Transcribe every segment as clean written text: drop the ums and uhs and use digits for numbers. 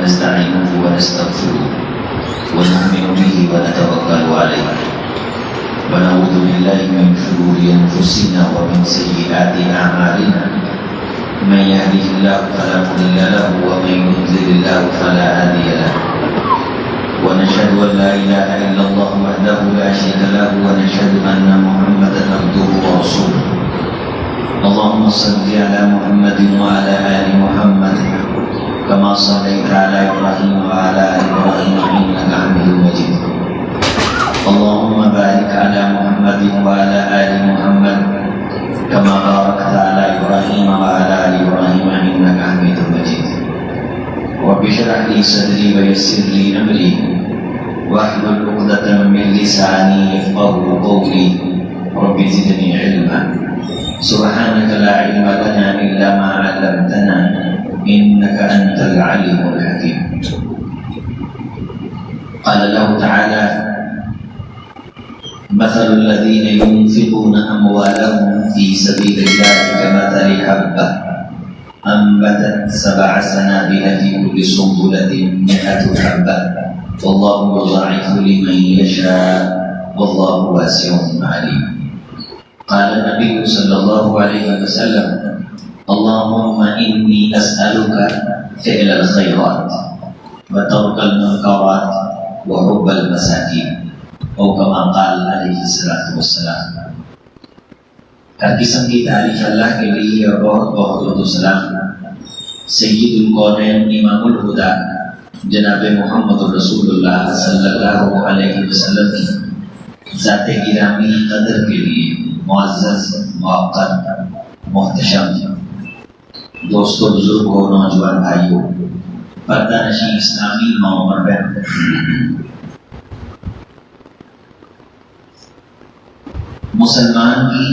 ونستعينه ونستغفره ونؤمن به ونتوكل عليه ونعوذ بالله من شرور أنفسنا ومن سيئات أعمالنا من يهده الله فلا مضل له ومن يضلل الله فلا هادي له ونشهد أن لا إله إلا الله وحده لا شريك له ونشهد أن محمدا عبده ورسوله اللهم صل على محمد وعلى آل محمد كما صليت على إبراهيم وعلى آل إبراهيم إنك حميد مجيد اللهم بارك على محمد وعلى آل محمد كما باركت على إبراهيم وعلى آل إبراهيم إنك حميد مجيد رب اشرح لي صدري ويسر لي أمري واحلل عقدة من لساني يفقهوا قولي رب زدني علما سبحانك لا علم لنا إلا ما علمتنا إنك أنت العليم الحكيم قال الله تعالى مثل الذين ينفقون أموالهم في سبيل الله كمثل حبة أنبتت 7 سنابل في كل سنبلة 100 حبة والله يضاعف لمن يشاء والله واسع عليم قال النبي صلى الله عليه وسلم اللهم إني أسألك فعل الخيرات وترك المنكرات وحب المساكين او كما قال علیہ الصلوۃ والسلام۔ ہر قسم کی تعریف اللہ کے لیے اور بہت بہت درود و سلام سید الکونین امام الہدیٰ جناب محمد رسول اللہ صلی اللہ علیہ وسلم کی ذات گرامی قدر کے لیے معزز موقر محتشم دوستوں بزرگوں نوجوان بھائیوں پردہ نشین اسلامی ماؤں اور بہنوں، مسلمان کی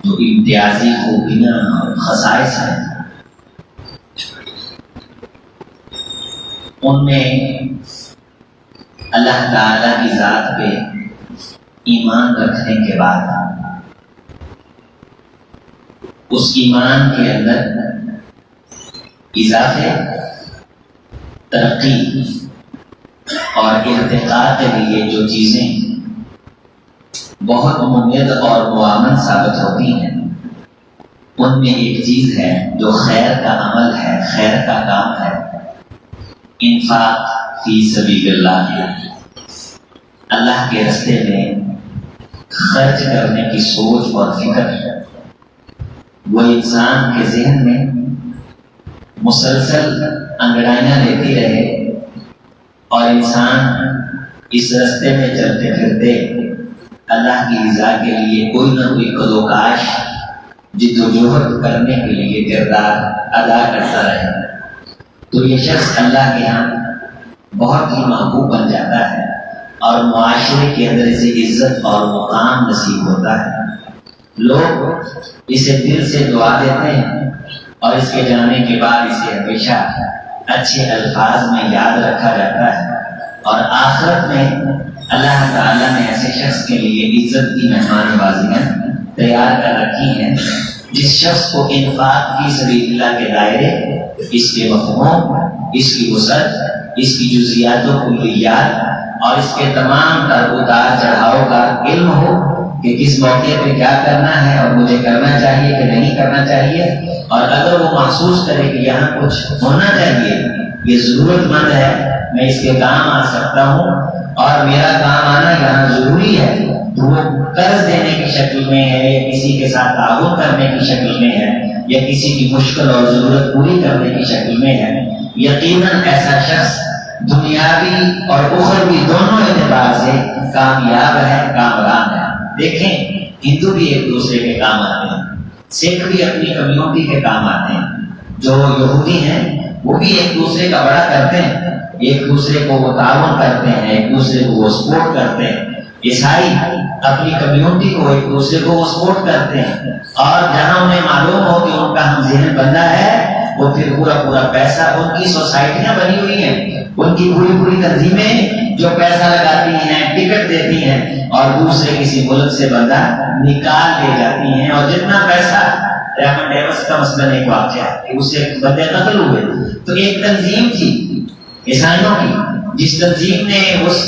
جو امتیازی خوبیاں اور خصائص ہیں ان میں اللہ تعالی کی ذات پہ ایمان رکھنے کے بعد اس ایمان کے اندر اضافے، ترقی اور ارتقاء کے لیے جو چیزیں بہت ممید اور معاون ثابت ہوتی ہیں ان میں ایک چیز ہے جو خیر کا عمل ہے، خیر کا کام ہے، انفاق فی سبیل اللہ ہے، اللہ کے راستے میں خرچ کرنے کی سوچ اور فکر ہے۔ وہ انسان کے ذہن میں مسلسل انگڑائیاں لیتی رہے اور انسان اس راستے میں چلتے پھرتے اللہ کی رضا کے لیے کوئی نہ کوئی کدوکاش جد و جہد کرنے کے لیے کردار ادا کرتا رہے تو یہ شخص اللہ کے ہاں بہت ہی محبوب بن جاتا ہے اور معاشرے کے اندر اسے عزت اور مقام نصیب ہوتا ہے۔ لوگ اسے دل سے دعا دیتے ہیں اور اس کے جانے کے بعد اسے ہمیشہ اچھے الفاظ میں یاد رکھا جاتا ہے اور آخرت میں اللہ تعالیٰ نے ایسے شخص کے لیے عزت کی مہمان نوازیاں تیار کر رکھی ہیں جس شخص کو انفاق فی سبیل اللہ کے دائرے، اس کے مفہوم، اس کی وسعت، اس کی جزیات و کلیات اور اس کے تمام تر اتار چڑھاؤ کا علم ہو کہ کس موقع پہ کیا کرنا ہے اور مجھے کرنا چاہیے کہ نہیں کرنا چاہیے، اور اگر وہ محسوس کرے کہ یہاں کچھ ہونا چاہیے، یہ ضرورت مند ہے، میں اس کے کام آ سکتا ہوں اور میرا کام آنا یہاں ضروری ہے، تو وہ قرض دینے کی شکل میں ہے یا کسی کے ساتھ تعاون کرنے کی شکل میں ہے یا کسی کی مشکل اور ضرورت پوری کرنے کی شکل میں ہے، یقیناً ایسا شخص دنیاوی اور اخروی دونوں اعتبار سے کامیاب ہے، کامران ہے۔ دیکھیں، ہندو بھی ایک دوسرے کے کام آتے ہیں، سکھ بھی اپنی کمیونٹی کے کام آتے ہیں، جو یہودی ہیں وہ بھی ایک دوسرے کا بڑا کرتے ہیں، ایک دوسرے کو وہ تعاون کرتے ہیں، ایک دوسرے کو وہ سپورٹ کرتے ہیں۔ عیسائی اپنی کمیونٹی کو ایک دوسرے کو وہ سپورٹ کرتے ہیں اور جہاں انہیں معلوم ہو کہ ان کا ہم ذہن بندہ ہے وہ پھر پورا پیسہ، ان کی سوسائٹیاں بنی ہوئی ہیں، ان کی پوری تنظیمیں جو پیسہ لگاتی ہیں، ٹکٹ دیتی ہیں اور دوسرے کسی ملک سے بندہ نکال لے جاتی ہیں، اور جتنا پیسہ ریمنڈ ایوانس کا مثلاً ایک واقعہ ہے کہ اس سے بندے قتل ہوئے، تو ایک تنظیم تھی عیسائیوں کی، جس تنظیم نے اس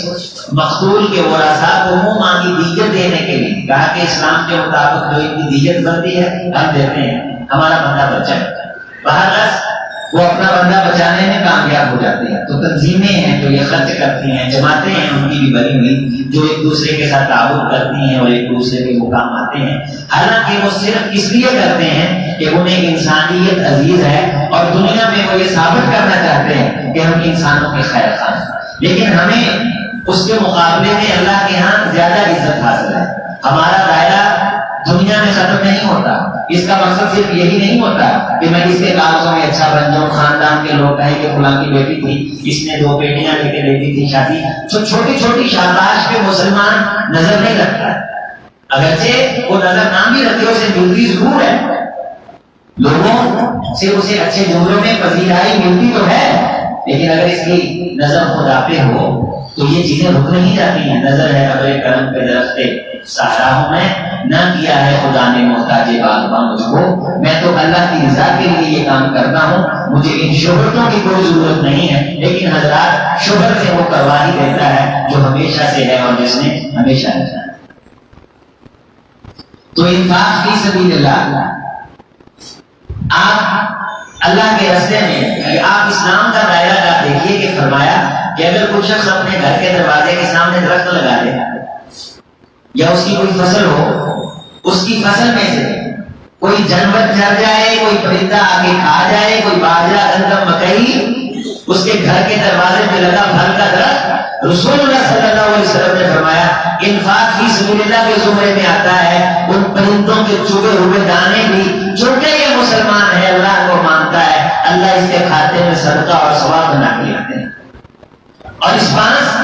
مقتول کے ورثاء کو منہ مانگی دیت دینے کے لیے، کہا کہ اسلام کے مطابق جو ان کی دیت بنتی ہے ہم دیتے ہیں، ہمارا بندہ بچا ہے۔ بہرحال وہ اپنا بندہ بچانے میں کامیاب ہو جاتے ہیں۔ تو تنظیمیں ہیں جو یہ خرچ کرتی ہیں، جماعتیں ہیں ان کی بھی بنی ہوئی جو ایک دوسرے کے ساتھ تعاون کرتی ہیں اور ایک دوسرے کے مقام آتے ہیں، حالانکہ وہ صرف اس لیے کرتے ہیں کہ انہیں انسانیت عزیز ہے اور دنیا میں وہ یہ ثابت کرنا چاہتے ہیں کہ ہم انسانوں کے خیر خواہ ہیں، لیکن ہمیں اس کے مقابلے میں اللہ کے ہاں زیادہ عزت حاصل ہے۔ ہمارا دائرہ دنیا میں ختم نہیں ہوتا، اس کا مقصد صرف یہی نہیں ہوتا کہ میں اس کے کاغذوں میں اچھا بن جاؤں، خاندان کے لوگ کہیں کہ فلاں کی بیٹی تھی، اس نے 2 بیٹیاں لے کے دیتی تھی شادی، تو چھوٹی چھوٹی شاباش پہ مسلمان نظر نہیں رکھتا، اگرچہ وہ نظر نہ بھی رکھے اسے ملتی ضرور ہے، لوگوں سے اسے اچھے جملوں میں پذیرائی ملتی تو ہے، لیکن اگر اس کی نظر خدا پہ ہو تو یہ چیزیں رک نہیں جاتی ہیں۔ نظر ہے ابر کرم پہ درخت سہارا ہوں میں، نہ کیا ہے خدا نے محتاج باغباں مجھ کو، میں تو اللہ کی رضا کے لیے یہ کام کرتا ہوں، مجھے ان شہرتوں کی کوئی ضرورت نہیں ہے، لیکن حضرات شہرت سے وہ کروا ہی دیتا ہے جو ہمیشہ سے ہے اور جس نے ہمیشہ رہا۔ تو انفاق فی سبیل اللہ، آپ اللہ کے راستے میں، آپ اسلام کا دائرہ کا دیکھیے کہ فرمایا کہ اگر کوئی شخص اپنے گھر کے دروازے کے سامنے درخت لگا دے یا اس کی کوئی فصل ہو، اس کی فصل میں سے کوئی جانور چر جائے، کوئی پرندہ آ کے کھا جائے، کوئی باجرا گندم مکئی اس کے گھر کے دروازے پہ لگا پھل کا درخت، رسول اللہ صلی اللہ علیہ وسلم نے فرمایا انفاق فی سبیل اللہ کے زمرے میں آتا ہے ان پرندوں کے چگے ہوئے دانے بھی، چونکہ یہ مسلمان ہے اللہ کو مانتا ہے، اللہ اس کے کھاتے میں صدقہ اور ثواب بنا کے لاتے ہیں، اور اس پاس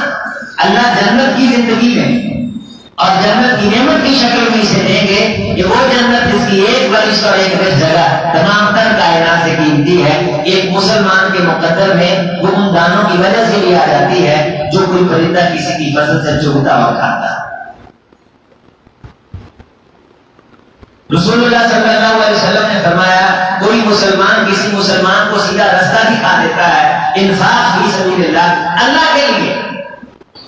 اللہ جنت کی زندگی میں اور جنت کی نعمت کی شکل میں اسے دیں گے کہ وہ جنت جس کی ایک بارش اور ایک بش جگہ تمام تر کائنات سے قیمتی ہے، ایک مسلمان کے مقدر میں وہ ان دانوں کی وجہ سے بھی آ جاتی ہے جو کوئی پرندہ کسی کی فصل سے چگتا اور کھاتا۔ رسول اللہ صلی اللہ علیہ وسلم نے فرمایا کوئی مسلمان کسی مسلمان کو سیدھا راستہ دکھا دیتا ہے، انفاق فی سبیل اللہ، اللہ کے لیے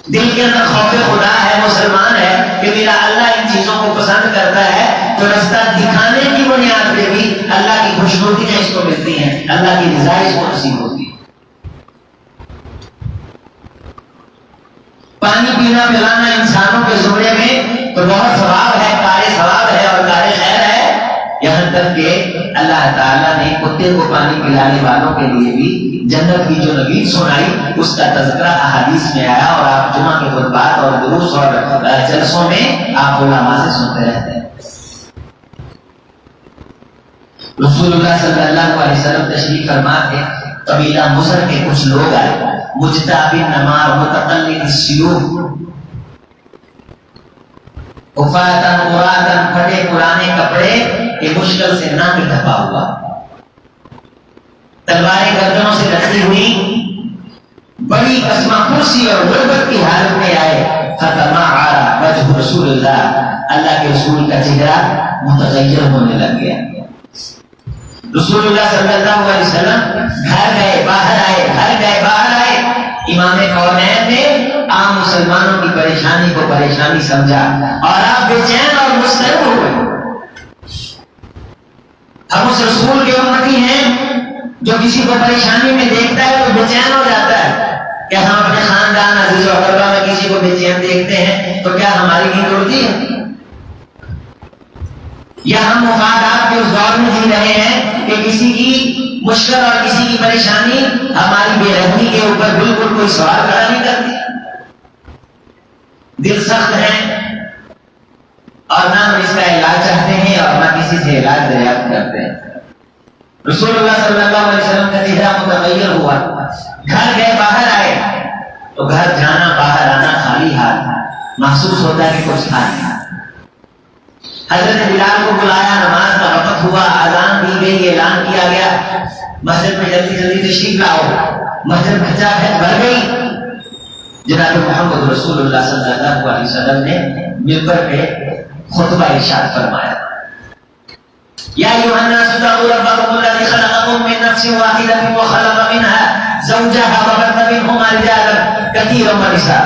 دل کے اندر خوف خدا ہے، مسلمان ہے کہ میرا اللہ ان چیزوں کو پسند کرتا ہے، تو راستہ دکھانے کی بنیاد پہ بھی اللہ کی خوشنودیاں اس کو ملتی ہیں، اللہ کی رضا اس کو نصیب ہوتی ہے۔ پانی پینا پلانا انسانوں کے زمرے میں تو بہت ثواب ہے، کار ثواب ہے اور کار خیر ہے، یہاں تک کہ اللہ تعالیٰ نے کتے کو پانی پلانے والوں کے لیے بھی جنت کی جو نوید سنائی اس کا تذکرہ احادیث میں آیا، اور آپ جمعہ کے خطبات اور دروس اور جلسوں میں آپ علماء سے سنتے رہتے ہیں۔ رسول اللہ صلی اللہ علیہ وسلم تشریف فرما تھے، قبیلہ مصر کے کچھ لوگ آئے، مجتاب النمار متقلد السیوف، حفاظاً عراضاً، پھٹے پرانے کپڑے کہ مشکل سے نہ بھی ڈھپا ہوا، تلواریں گردنوں سے لٹکی ہوئی، بڑی قسمہ پرسی اور غربت کی حالت میں آئے، فتمعر وجہ رسول اللہ، اللہ کے رسول کا چہرہ متغیر ہونے لگ گیا۔ رسول اللہ صلی اللہ علیہ وسلم گھر گئے باہر آئے، گھر گئے باہر آئے، امام کونین نے عام مسلمانوں کی پریشانی کو پریشانی سمجھا اور آپ بے چین اور مضطرب ہوئے۔ ہم اس رسول کے امتی ہیں جو کسی کو پریشانی میں دیکھتا ہے تو بے چین ہو جاتا ہے، کیا ہم اپنے خاندان عزیز و اقربا میں کسی کو بے چین دیکھتے ہیں تو کیا ہماری نیند اڑتی ہے؟ یا ہم مفادات کے اس دور میں جی رہے ہیں کہ کسی کی مشکل اور کسی کی پریشانی ہماری بے رحمی کے اوپر بالکل کوئی سوال کھڑا نہیں کرتی؟ دل سخت ہے اور نہ ہم اس کا علاج چاہتے ہیں اور نہ کسی سے علاج دریافت کرتے ہیں۔ رسول اللہ صلی اللہ علیہ وسلم کا چہرہ متغیر ہوا، گھر گئے باہر آئے تو گھر جانا باہر آنا خالی ہاتھ، محسوس ہوتا ہے کہ کچھ تھا نہیں۔ حضرت بلال کو بلایا، نماز کا وقت ہوا، اذان دی گئی، اعلان کیا گیا مسجد میں جلدی جلدی تشریف لاؤ، مسجد کھچا کھچ بھر گئی۔ جناب محمد رسول اللہ صلی اللہ علیہ وسلم نے منبر پہ خطبہ ارشاد فرمایا، یا ایھا الناس اتقوا ربکم الذی خلقکم من نفس واحدۃ وخلق منها زوجها وبث منهما رجالا كثيرا ونساء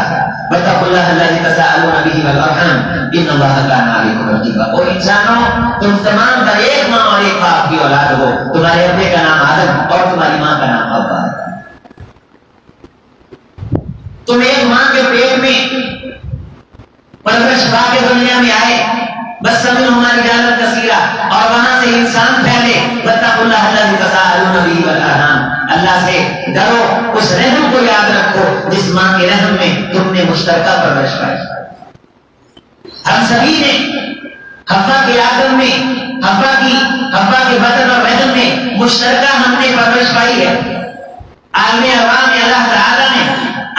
واتقوا الله الذي تساءلون به والارحام ان الله كان عليكم رقيبا. اور انسانوں تم تمام کا ایک ماں اور ایک باپ کی اولاد ہو. تمہارے ابے کا نام آدم اور تمہاری ماں کا نام حوا. تم ایک ماں کے پیٹ میں پرورش پا کے دنیا میں آئے. بس منهما رجالا كثيرا اور وہاں سے انسان پھیلے. واتقوا الله الذي تساءلون به والارحام. اللہ سے ڈرو, اس رحم کو یاد رکھو جس ماں کے رحم میں تم نے مشترکہ پرورش پائی. ہم سبھی نے حوا کے آدم میں حوا کے بدن اور رحم میں مشترکہ ہم نے پرورش پائی ہے. عالم عوام میں اللہ تعالیٰ نے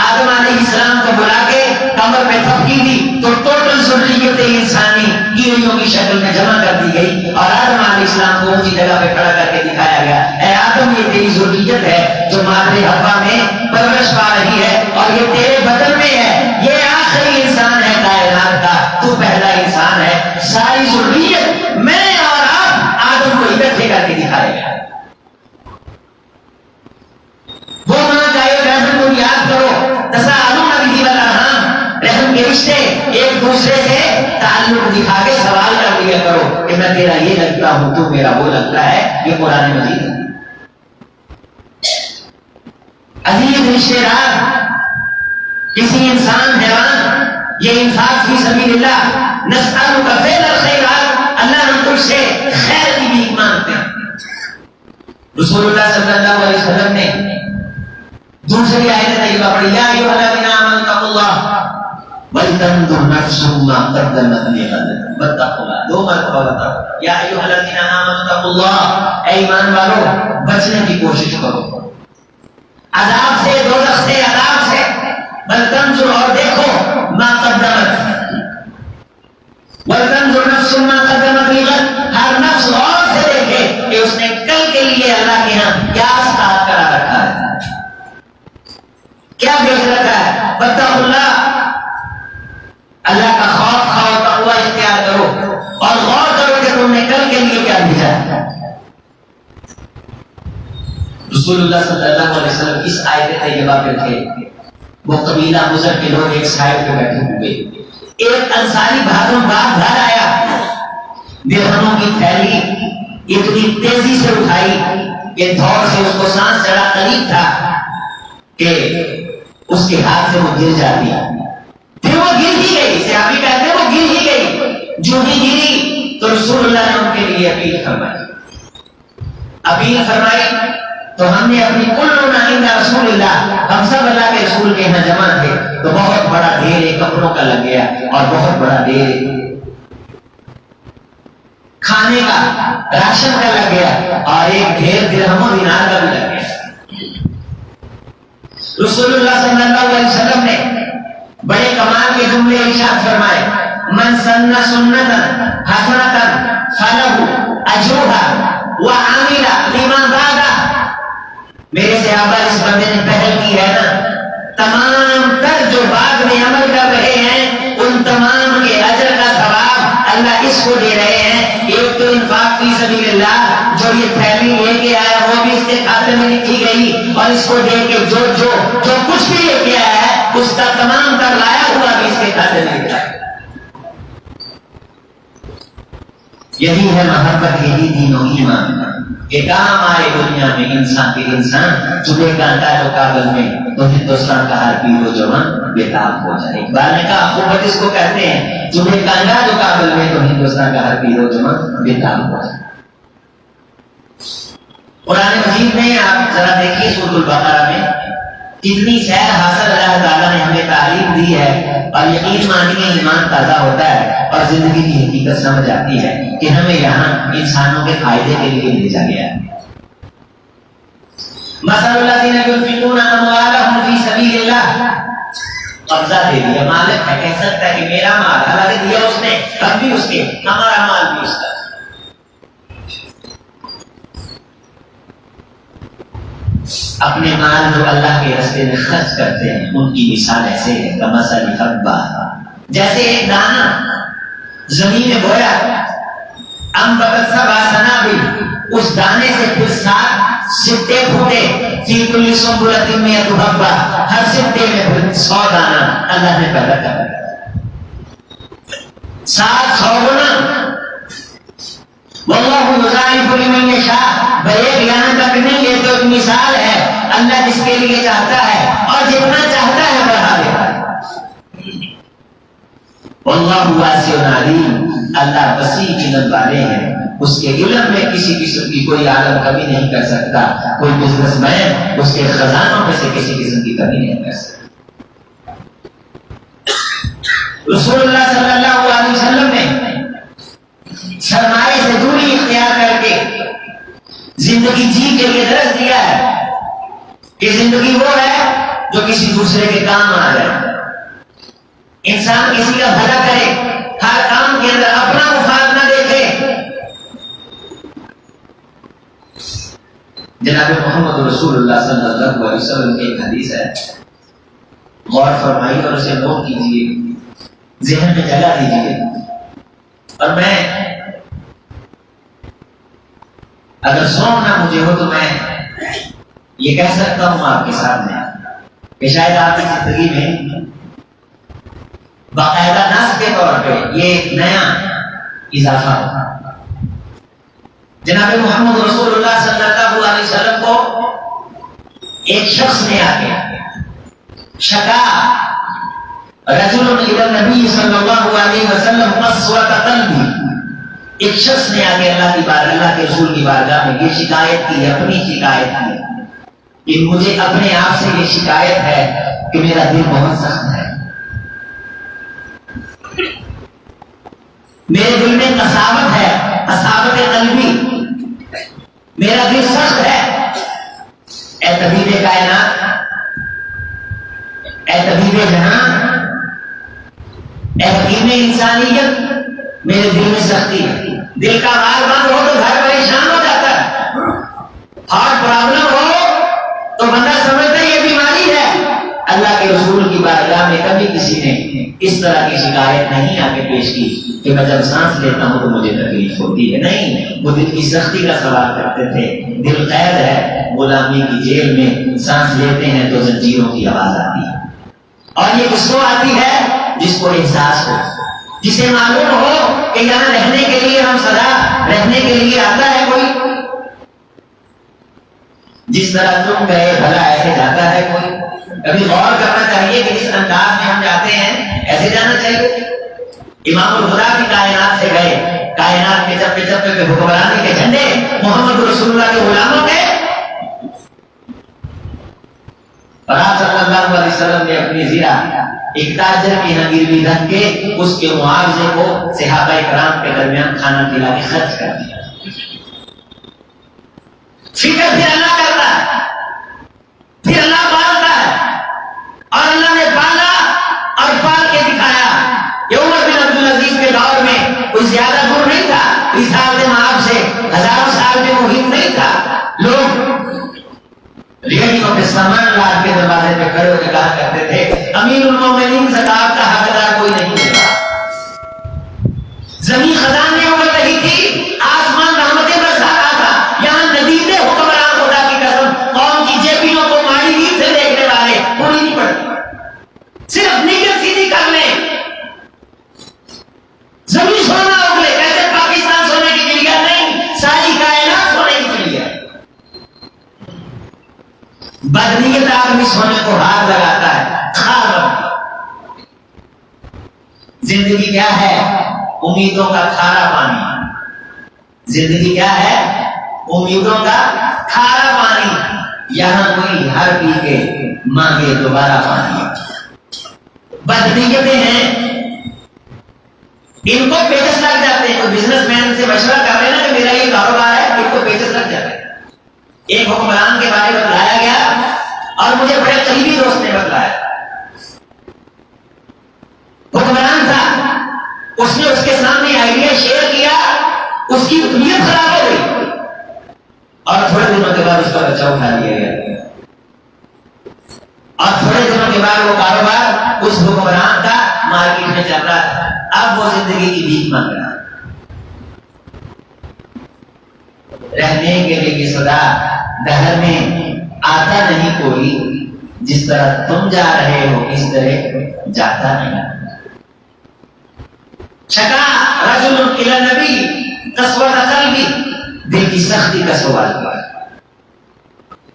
آدم علیہ السلام کو بلا کے کمر پہ تھپکی دی تو ٹوٹل ذریت انسانی کیڑیوں کی شکل میں جمع کر دی گئی اور آدم علیہ السلام کو اونچی جگہ پہ کھڑا کر کے دکھایا گیا, اے آدم یہ تیری ذریت ہے جو مادر حوا میں پرورش پا رہی ہے اور یہ تیرے بدن میں ہے. یہ آخری انسان ہے کائنات کا, تو پہلا انسان ہے. ساری ذریت میں اور آپ آدم کو اکٹھے کر کے دکھایا گیا. وہ ماں کا ایک رحم کو یاد کرو. تساءلون به والارحام, رحم کے رشتے ایک دوسرے سے تعلق دکھا کے سوال کر لیا کرو کہ میں تیرا یہ لگتا ہوں تو میرا وہ لگتا ہے. یہ قرآن مجید ہے. عزیز رشتے دار, کسی انسان حیوان, یہ انفاق فی سبیل اللہ. نسألک فعل الخیرات, اللہ ہم تجھ سے خیر کی بھی مانگتے ہیں. رسول اللہ صلی اللہ علیہ وسلم نے دوسری آیت طیبہ پڑھی, یا ایھا الذین آمنوا اتقوا اللہ ولتنظر نفس ما قدمت لغد واتقوا اللہ. دو مرتبہ بتاؤ, یا ایھا الذین آمنوا اتقوا اللہ, اے ایمان والو بچنے کی کوشش کرو عذاب سے, دوزخ سے, عذاب سے. ولتنظر, اور دیکھو, ما قدمت, ولتنظر نفس ما قدمت لغد, ہر نفس غور سے دیکھے کہ اس نے کل کے لیے اللہ کے ہاں کیا استعداد کرا رکھا ہے, کیا بیچ رکھا ہے. واتقوا اللہ, اللہ کا خوف کھاؤ, تقوی اختیار کرو اور غور کرو کہ تم نے کل کے لیے کیا بھیجا ہے. رسول اللہ صلی اللہ علیہ وسلم اس آیت طیبہ پہ تھے. وہ قبیلہ مضر کے لوگ ایک سائڈ پہ بیٹھے ہوئے. ایک انصاری بھاگم بھاگ گھر آیا, درہموں کی تھیلی اتنی تیزی سے اٹھائی کہ دھوڑ سے اس کو سانس چڑھا قریب تھا کہ اس کے ہاتھ سے وہ گر جاتی. پھر وہ گر ہی گئی, صحابی کہتے ہیں وہ گر ہی گئی. جو ہی گری تو رسول اللہ نے ان کے لیے اپیل فرمائی تو ہم نے اپنی کلنا عند رسول اللہ, ہم سب اللہ کے رسول کے یہاں جمع تھے تو بہت بڑا ڈھیر کپڑوں کا لگ گیا اور بہت بڑا ڈھیر کھانے کا, راشن کا لگ گیا اور ایک ڈھیر درہم و دینار کا بھی لگ گیا. رسول اللہ صلی اللہ علیہ وسلم نے بڑے کمال کے جملے ارشاد فرمائے, من سن سنتا حسنتا فلہ اجرها وعمل لما بعدها. میرے صحابہ اس بندے نے پہل کی ہے نا, تمام تر جو بعد میں عمل کر رہے ہیں ان تمام کے اجر کا ثواب اللہ اس کو دے رہے ہیں. ایک تو انفاق فی سبیل اللہ, جو یہ تھیلی لے کے آیا وہ بھی اس کے کھاتے میں لکھی گئی اور اس کو دے کے جو کچھ بھی لے کے آیا ہے اس کا تمام تر لایا ہوا بھی اس کے کھاتے میں لکھا ہے. یہی ہے محبت, یہی دین و ایمان کہ کام آئے دنیا میں انسان کے انسان. چولہے کا انڈا جو کابل میں تو ہندوستان کا ہر پیر و جوان بےتاب ہو جائے. اقبال نے کہا خوبت اس کو کہتے ہیں, چولہے کا انڈا جو کابل میں تو ہندوستان کا ہر پیر و جوان بےتاب ہو جائے. قرآن مجید میں آپ ذرا دیکھیے سورۃ البقرہ میں کتنی سیر حاصل اللہ تعالیٰ نے ہمیں تعلیم دی ہے اور یقین مانیے ایمان تازہ ہوتا ہے اور زندگی کی حقیقت سمجھ آتی ہے کہ ہمیں یہاں انسانوں کے فائدے کے لیے بھیجا گیا ہے. مثل الذین ينفقون اموالهم فی سبیل اللہ, قبضہ دے دیا, مالک ہے, کہہ سکتا ہے کہ میرا مال, حالانکہ دیا اس نے, ہم بھی اس کے, ہمارا مال بھی اس کا. اپنے مال جو اللہ کے راستے میں خرچ کرتے ہیں ان کی مثال ایسے ہے کمثل حبہ, جیسے ایک دانہ زمین میں بویا, انبتت سبع سنابل، اس دانے سے پھر 7 سٹے پھوٹے، فی کل سنبلۃ مئۃ حبہ، ہر سٹے میں پھر 100 دانہ اللہ نے پیدا کر دیا، 700 گنا۔ واللہ یضاعف لمن یشاء، بھائی یہاں تک نہیں، یہ تو ایک مثال ہے، اللہ جس کے لیے چاہتا ہے اور جتنا چاہتا ہے بڑھا دیتا ہے۔ واللہ واسع علیم، اللہ وسیع علم والے ہیں، اس کے علم میں کسی قسم کی کوئی عالم کمی نہیں کر سکتا، کوئی بزنس مین اس کے خزانوں میں سے کسی قسم کی کمی نہیں کر سکتا۔ رسول اللہ صلی اللہ علیہ وسلم نے سرمایہ سے دوری اختیار کر کے زندگی جی کے لیے درس دیا ہے کہ زندگی وہ ہے جو کسی دوسرے کے کام آ جائے، انسان کسی کا بھلا کرے، ہر کام کے اندر اپنا مفاد نہ دیکھے۔ جناب محمد رسول اللہ صلی اللہ علیہ وسلم کی ایک حدیث ہے، غور فرمائیے اور اسے نوٹ کیجیے، ذہن میں جگہ دیجیے، اور میں اگر سونا مجھے ہو تو میں یہ کہہ سکتا ہوں آپ کے سامنے کہ شاید آپ کی زندگی میں باقاعدہ نصب کے طور پہ یہ ایک نیا اضافہ ہوگا۔ جناب محمد رسول اللہ صلی اللہ علیہ وسلم کو ایک شخص نے آ کے شکا رجل الی النبی صلی اللہ علیہ وسلم قسوۃ قلبی، ایک شخص نے آ کے اللہ کے رسول کی بارگاہ میں یہ شکایت کی، اپنی شکایت کی کہ مجھے اپنے آپ سے یہ شکایت ہے کہ میرا دل بہت سخت ہے، میرے دل میں قساوت ہے، قساوت قلبی، میرا دل سخت ہے۔ اے طبیب کائنات، اے طبیب جہاں، اے حکیم انسانیت، میرے دل میں سختی ہے، دل کا حال بند ہو تو گھر پریشان ہو جاتا ہے، ہارٹ پرابلم ہو تو بندہ سمجھتا ہے یہ بیماری ہے۔ اللہ کے رسول کی بارگاہ میں کبھی کسی نے اس طرح کی شکایت نہیں آ کے پیش کی کہ میں جب سانس لیتا ہوں تو مجھے تکلیف ہوتی ہے، نہیں، وہ دل کی سختی کا سوال کرتے تھے۔ دل قید ہے، غلامی کی جیل میں سانس لیتے ہیں تو زنجیروں کی آواز آتی ہے، اور یہ کس کو آتی ہے؟ جس کو احساس ہو، جسے معلوم ہو کہ یہاں رہنے کے لیے ہم سدا رہنے کے لیے آتا ہے کوئی، جس طرح تم گئے بھلا ایسے جاتا ہے کوئی۔ کبھی غور کرنا چاہیے کہ جس انداز میں ہم جاتے ہیں ایسے جانا چاہیے۔ امام الخدا کی کائنات سے گئے، کائنات کے چپے چپے پہ حکمرانی کے جھنڈے محمد رسول اللہ کے غلاموں کے، اور آپ صلی اللہ علیہ وسلم نے اپنی زیرہ ایک تاجر کی یہاں گروی رکھ کے اس کے معاوضے کو صحابہ کرام کے درمیان کھانا کھلا کے خرچ کر دیا۔ فکر پھر اللہ کرتا ہے، پھر اللہ پالتا ہے، اور اللہ نے پالا اور پال کے دکھایا۔ یہ عمر بن عبدالعزیز کے دور میں کوئی زیادہ دور نہیں تھا، رسالت مآب سے ہزاروں سال میں محیط نہیں تھا، لوگ ریڑھیوں پہ سامان لاد کے دروازے پہ کھڑے ہو کے کہا کرتے تھے امیر المومنین زکات کا حقدار کوئی نہیں ہوگا۔ زمین خزانے اڑ رہی تھی، آسمان رحمتیں برسا رہا تھا، یہاں ندیدے حکمران خدا کی قسم قوم کی جیبیوں کو ماڑی نیت سے دیکھنے والے پوری نہیں پڑتی، صرف نیت سیدھی کر لیں، زمین سونا اگلے، کہتے پاکستان سونے کی چڑیا نہیں، ساری کائنات سونے کی چڑیا۔ بدنیت آدمی سونے کو ہاتھ لگاتا ہے، خواب۔ زندگی کیا ہے؟ امیدوں کا کھارا پانی۔ زندگی کیا ہے؟ امیدوں کا کھارا پانی، یہاں کوئی ہر پی کے مانگے دوبارہ پانی۔ بدنیتیں ہیں، ان کو پیچس لگ جاتے ہیں۔ کوئی بزنس مین سے مشورہ کر لینا کہ میرا یہ کاروبار ہے، ان کو پیچس لگ جاتے ہیں۔ ایک حکمران کے بارے میں بتلایا گیا اور مجھے بڑے قریبی دوست نے بتلایا، حکمران تھا، اس نے اس کے سامنے آئیڈیا شیئر کیا، اس کی طبیعت خراب ہو گئی اور تھوڑے دنوں کے بعد اس کا بچہ اٹھا لیا گیا، اور تھوڑے دنوں کے بعد وہ کاروبار اس حکمران کا مارکیٹ میں چل رہا تھا۔ اب وہ زندگی کی بھیک مانگ رہا، رہنے کے لیے سدا دہر میں آتا نہیں کوئی، جس طرح تم جا رہے ہو اس طرح جاتا نہیں۔ شکا رجل الی النبی قسوۃ قلبی، دل کی سختی کا سوال کیا۔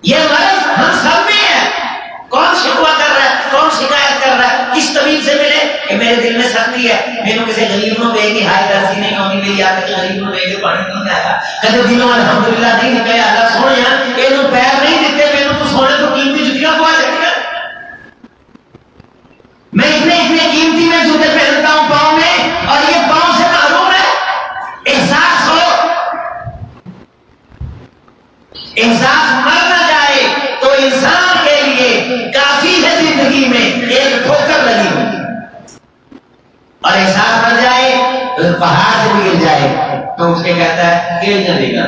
یہ مرض ہم سب میں ہے۔ کون شکوہ کر رہا ہے، کون شکایت کر رہا ہے، کس طبیب سے ملے کہ میرے دل میں سختی ہے، میرے کسی غریب نو بے گی ہائی درسی نہیں ہونی، میری عادت غریب نو بے کے پانی نہیں آیا، کدے دلوں الحمدللہ نہیں نکلے، اللہ سونے یہ پیر نہیں دیتے، میرے تو سونے تو قیمتی جتیاں پوا سکتی، میں اتنے قیمتی میں جوتے پہنتا ہوں پاؤں میں، اور یہ پاؤں سے محروم ہے۔ احساس ہو، احساس مر نہ جائے تو انسان کے لیے کافی ہے زندگی میں ایک ٹھوکر لگی ہو، اور احساس مر جائے تو پہاڑ سے بھی گر جائے تو اس کے کہتا ہے گر نہ دے گا۔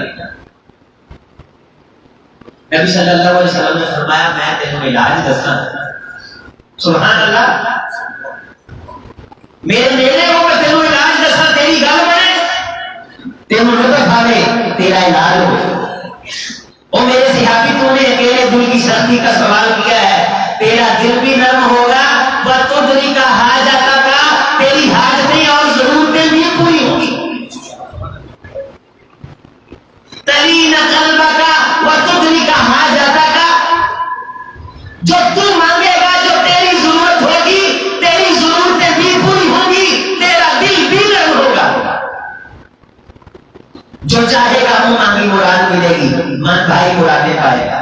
نبی صلی اللہ علیہ وسلم نے فرمایا میں تینوں علاج دساں، سبحان اللہ، میرے نیڑے ہو میں تینوں علاج دساں، تیری گل بنے، تینوں لطف آوے، تیرا علاج ہو۔ او میرے صحابی، تو نے اکیلے دل کی سختی کا سوال کیا ہے، تیرا دل بھی نرم ہوگا، وَتُدْرِكَ حَاجَتَكَ، تیری حاجتیں اور ضرورتیں بھی پوری ہوں گی۔ تَلِينَ قَلْبَكَ وَتُدْرِكَ حَاجَتَكَ، جو تو مانگے گا، جو تیری ضرورت ہوگی، تیری ضرورتیں بھی پوری ہوں گی، تیرا دل بھی نرم ہوگا۔ جو چاہے گا وہ مانگی مراد ملے گی، من بھائی مرادیں پائے گا۔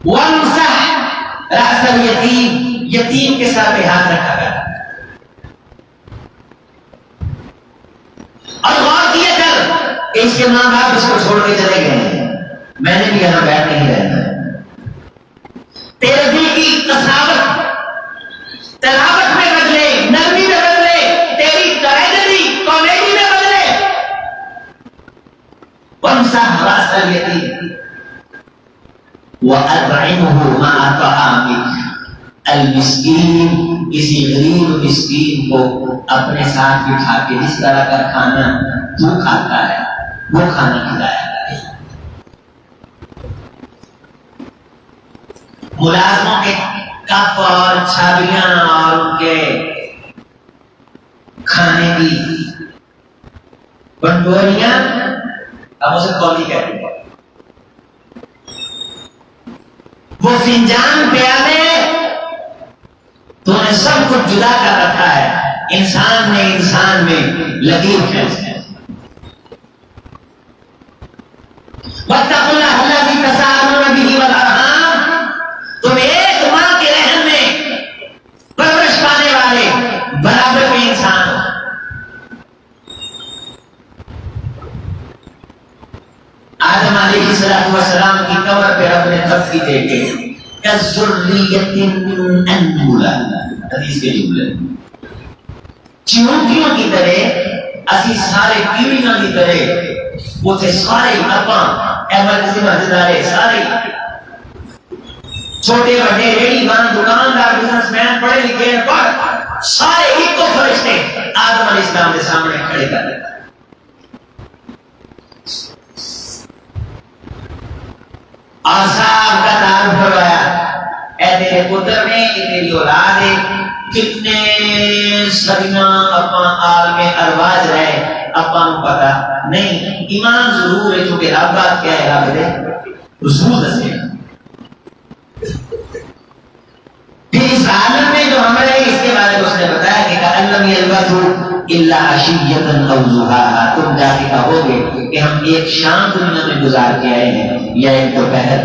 وَامْسَحْ رَأْسَ الْيَتِيمِ، یتیم کے ساتھ ہاتھ رکھا گیا، اور غور کیے کر کہ اس کے ماں باپ اس کو چھوڑ کے چلے گئے ہیں، میں نے بھی یہاں بیٹھ نہیں رہنا ہے۔ تیرے دل کی قساوت تلاوت میں بدلے، نرمی میں بدلے، تیری ٹریجڈی کامیڈی میں بدلے۔ وَامْسَحْ رَأْسَ الْيَتِيمِ وَأَطْعِمْهُ مَعَ طَعَامِكَ، المسکین، کسی غریب مسکین کو اپنے ساتھ بٹھا کے جس طرح کا کھانا تو کھاتا ہے وہ کھانا کھلایا۔ ملازموں کے کپ اور چھابیاں اور ان کے کھانے کی بنڈوریاں اب اسے کولی کہتے ہیں، وہ فنجان پیالے تو نے سب کچھ جدا کر رکھا ہے، انسان نے انسان میں لگیر کھینچ ہے۔ وَاتَّقُوا اللَّهَ الَّذِي تَسَاءَلُونَ بِهِ وَالْأَرْحَامَ، تم ایک ماں کے رحم میں پرورش پانے والے برابر کے انسان ہو۔ آدم علیہ السلام کی قبر پہ رب نے تبکی دے کے کَذُرِّيَّةٍ أَنْبُولَ، حدیث کے جملے، چیونٹیوں کی طرح اسی سارے کیڑیاں کی طرح وہ تھے سارے اپاں ایمرجنسی مہددارے، سارے چھوٹے بڑے ریڑی بان دکاندار بزنس مین پڑھے لکھے پڑھ سارے ایک کو فرشتے آدم علیہ السلام کے سامنے کھڑے کر دیتا۔ آساب کا تعارف کروایا، اے تیرے پتر نے، اے تیری اولاد ہے، کتنے صدیاں اپنا عالم ارواج رہے، اپنا پتا نہیں، ایمان ضرور ہے چونکہ رب بات کیا ہے، رب دے رسول دسے۔ پھر اس عالم میں جو عمل ہے اس کے بارے میں اس نے بتایا کہ کَأَلَّمْ يَلْبَثُوا إِلَّا عَشِيَّةً أَوْ ضُحَاهَا، تم جا کے کہو گے کہ ہم ایک شام دنیا میں گزار کے آئے ہیں یا ایک دوپہر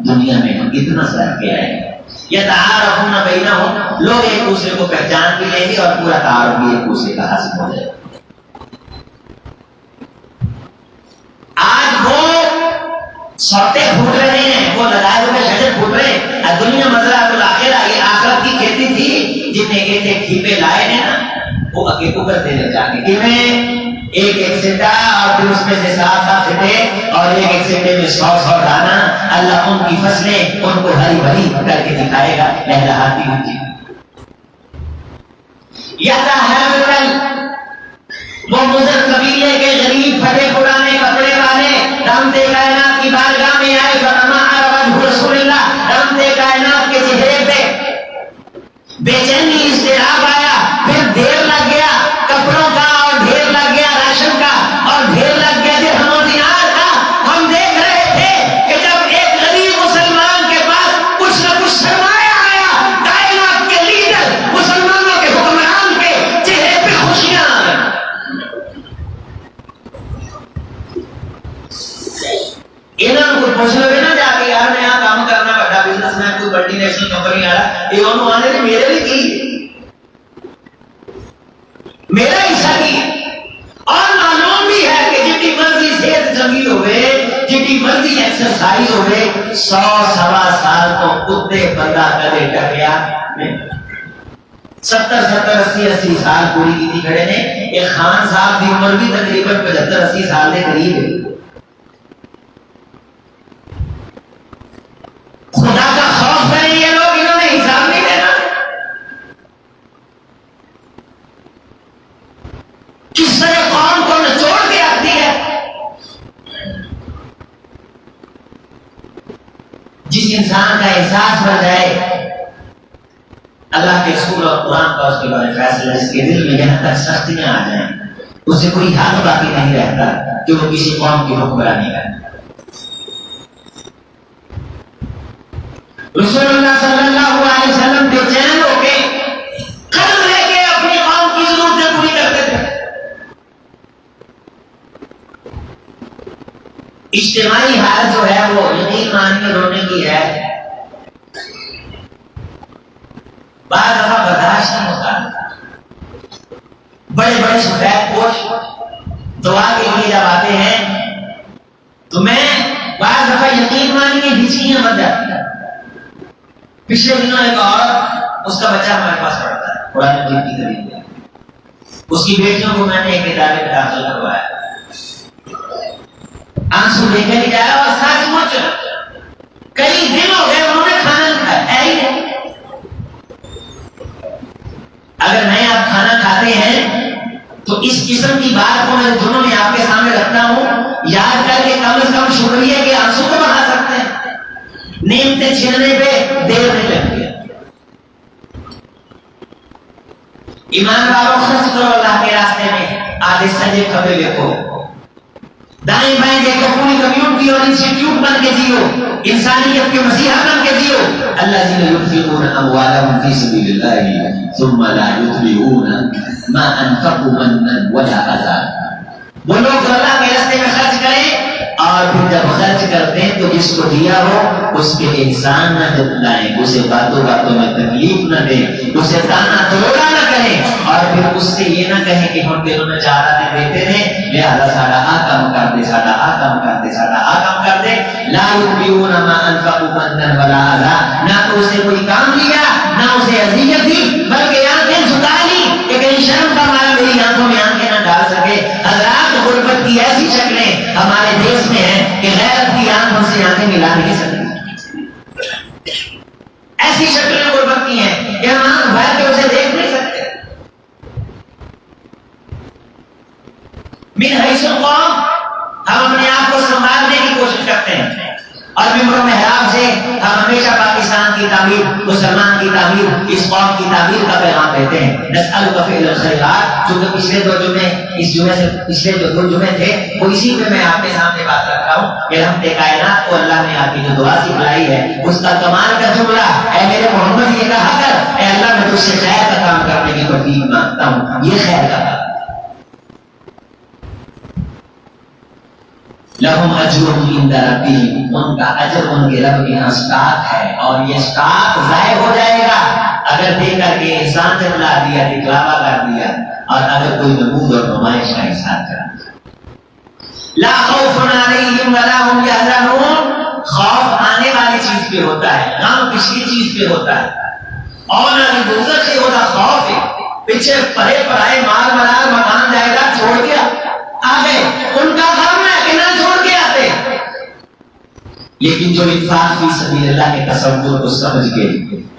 دنیا میں اتنا سر کے آئے ہیں۔ یتعارفون بینہم، لوگ ایک دوسرے کو پہچان بھی لیں گے اور پورا تعارف بھی ایک دوسرے کا حاصل ہو جائے گا۔ آج وہ سوتے پھوٹ رہے ہیں، وہ لگائے ہوئے شجر پھوٹ رہے ہیں، دنیا مزرعۃ الآخرہ، یہ آخرت کی کھیتی تھی، جتنے ایک ایک کھیپے لائے ہیں نا وہ اگے کو کرتے لے جا کے، ایک ایک سٹا اور پھر اس میں سے 7 سٹے اور ایک ایک سٹے میں 100 دانا، اللہ ان کی فصلیں ان کو ہری بھری کر کے دکھائے گا لہلہاتی ہوئی۔ یتحرر، وہ مضر قبیلے کے غریب پھٹے پرانے رحمت کائنات کی بارگاہ میں آئے فرما وجہ رسول اللہ، رحمت کائنات کے چہرے پہ بے چینی اضطراب آیا، پھر ڈھیر لگ گیا کپڑوں کا، اور ڈھیر لگ گیا راشن کا، اور ڈھیر لگ گیا درہم و دینار کا۔ ہم دیکھ رہے تھے کہ جب ایک غریب مسلمان کے پاس کچھ نہ کچھ سرمایہ آیا، کائنات کے لیڈر مسلمانوں کے حکمران کے چہرے پہ خوشیاں آ گئی۔ انہوں کو پوچھ لو نا جا کے، یار میں یہاں کام کرنا بڑا بزنس مین کوئی بڑی نیشنل کمپنی والا، یہ انہوں آنے نے میرے بھی کی، میرا حصہ کی۔ اور معلوم بھی ہے کہ جتنی مرضی صحت جمیل ہوئے، جتنی مرضی ایکسرسائز ہوئے، 100 سال تو کتے بندہ کدے ٹکیا نہیں۔ 70 80 سال پوری کی کھڑے نے۔ ایک خان صاحب کی عمر بھی تقریباً 75 80 سال کے قریب ہے۔ خدا کا خوف کریں یہ لوگ، انہوں نے حساب نہیں دینا۔ کس طرح قوم کو نچوڑ کے رکھتی ہے۔ جس انسان کا احساس بن جائے اللہ کے رسول اور قرآن کا اس کے بارے فیصلہ، اس کے دل میں یہاں تک سختیاں آ جائیں، اسے کوئی حق باقی نہیں رہتا کہ وہ کسی قوم کی حکمرانی کرے۔ رسول اللہ صلی اللہ علیہ وسلم بے چین ہو کے قدم لے کے اپنی قوم کی ضرورتیں پوری کرتے تھے۔ اجتماعی حالت جو ہے وہ یقین ماننے رونے کی ہے، بعض دفعہ برداشت نہیں ہوتا۔ بڑے بڑے سفید پوش دعا کے لیے جب آتے ہیں تو میں بعض دفعہ یقین ماننے کی ہچکیاں بن جاتی ہیں۔ پچھلے دنوں ایک اور اس کا بچہ ہمارے پاس پڑھتا ہے، قرآن مجید کی تعلیم ہے، اس کی بیٹیوں کو میں نے ایک ادارے میں داخل کروایا، آنسو لے کے نہیں جایا، اور سچ مچ کئی دن ہو گئے انہوں نے کھانا نہیں کھایا ہے ہی نہیں۔ اگر میں آپ کھانا کھاتے ہیں تو اس قسم کی بات کو میں دونوں میں آپ کے سامنے رکھتا ہوں، یاد کر کے کم از کم شکریہ کے آنسو کو بہا سکتے ہیں۔ نعمتیں چھیننے پہ دیر نہیں لگتی ہے۔ ایمان والوں خرچ کرو اللہ کے راستے میں، آدھے سجے کھبے دیکھو، دائیں بائیں دیکھو، پوری کمیونٹی اور انسٹیٹیوٹ بن کے جیو، انسانیت کے مسیحا بن کے جیو۔ الذین ينفقون اموالهم فی سبیل اللہ ثم لا یتبعون ما انفقوا منا ولا اذى۔ وہ لوگ جو اللہ کے راستے میں خرچ کریں اور پھر جب خرچ کرتے ہیں تو جس کو دیا ہو اس کے احسان نہ جتلائیں، اسے باتوں باتوں میں تکلیف نہ دیں، اسے تانا توڑا نہ کہیں، اور پھر اس سے یہ نہ کہیں کہ ہم دنوں میں 4 آنے دیتے ہیں لہذا ساڑا آ کام کر دے، ساڑا آ کام کر دے، ساڑا آ کام کر دے۔ لا یتبعون ما انفقوا منا ولا اذى، نہ تو اسے کوئی کام دیا نہ اسے اذیت دی، بلکہ آنکھیں جھکا لی کہ کہیں شرم کا مارا میری آنکھوں میں آنکھیں نہ ڈال سکے۔ حضرات غربت کی ایسی شکلیں ہمارے دیش میں ہیں کہ غیرت کی آنکھوں سے آنکھیں ملا نہیں سکتی۔ ایسی شکلیں غربت کی ہیں کہ ہم آنکھ بھر کے اسے دیکھ نہیں سکتے۔ من حیث القوم ہم اپنے آپ کو سنبھالنے کی کوشش کرتے ہیں، اور ممبر و محراب سے ہم ہمیشہ پاکستان کی تعمیر، مسلمان کی تعمیر، اس قوم کی تعمیر کا پیغام دیتے ہیں۔ نسألک فعل الخیرات، چونکہ پچھلے 2 جمعے اس جمعے سے پچھلے جو 2 جمعے تھے وہ اسی پہ میں آپ کے سامنے بات رکھ رہا ہوں کہ رحمت کائنات کو اللہ نے آپ کی جو دعا سکھلائی ہے اس کا کمال کا جملہ، اے میرے محمد یہ کہا کر، اے اللہ میں تجھ سے خیر کا کام کرنے کی توفیق مانگتا ہوں، یہ خیر کا کام۔ لہم اجرہم عند ربہم، ان کا اجر ان کے رب کے یہاں اسٹاک ہے، اور یہ اسٹاک ضائع ہو جائے گا اگر دے کر کے احسان جتلا دیا، دکھلاوا کر دیا، اور اگر کوئی نمود اور نمائش کا احسان کرا۔ لا خوف علیہم ولا هم یحزنون، خوف آنے والی چیز پہ ہوتا ہے، غم پچھلی چیز پہ ہوتا ہے، اور نہ دوزخ سے ہوتا خوف ہے، پیچھے پڑے پڑائے مال ملال مکان جائیداد چھوڑ کے آ گئے، ان کا غم ہے کہ نہ چھوڑ کے آتے۔ لیکن جو انفاق فی سبیل اللہ کے تصور کو سمجھ کے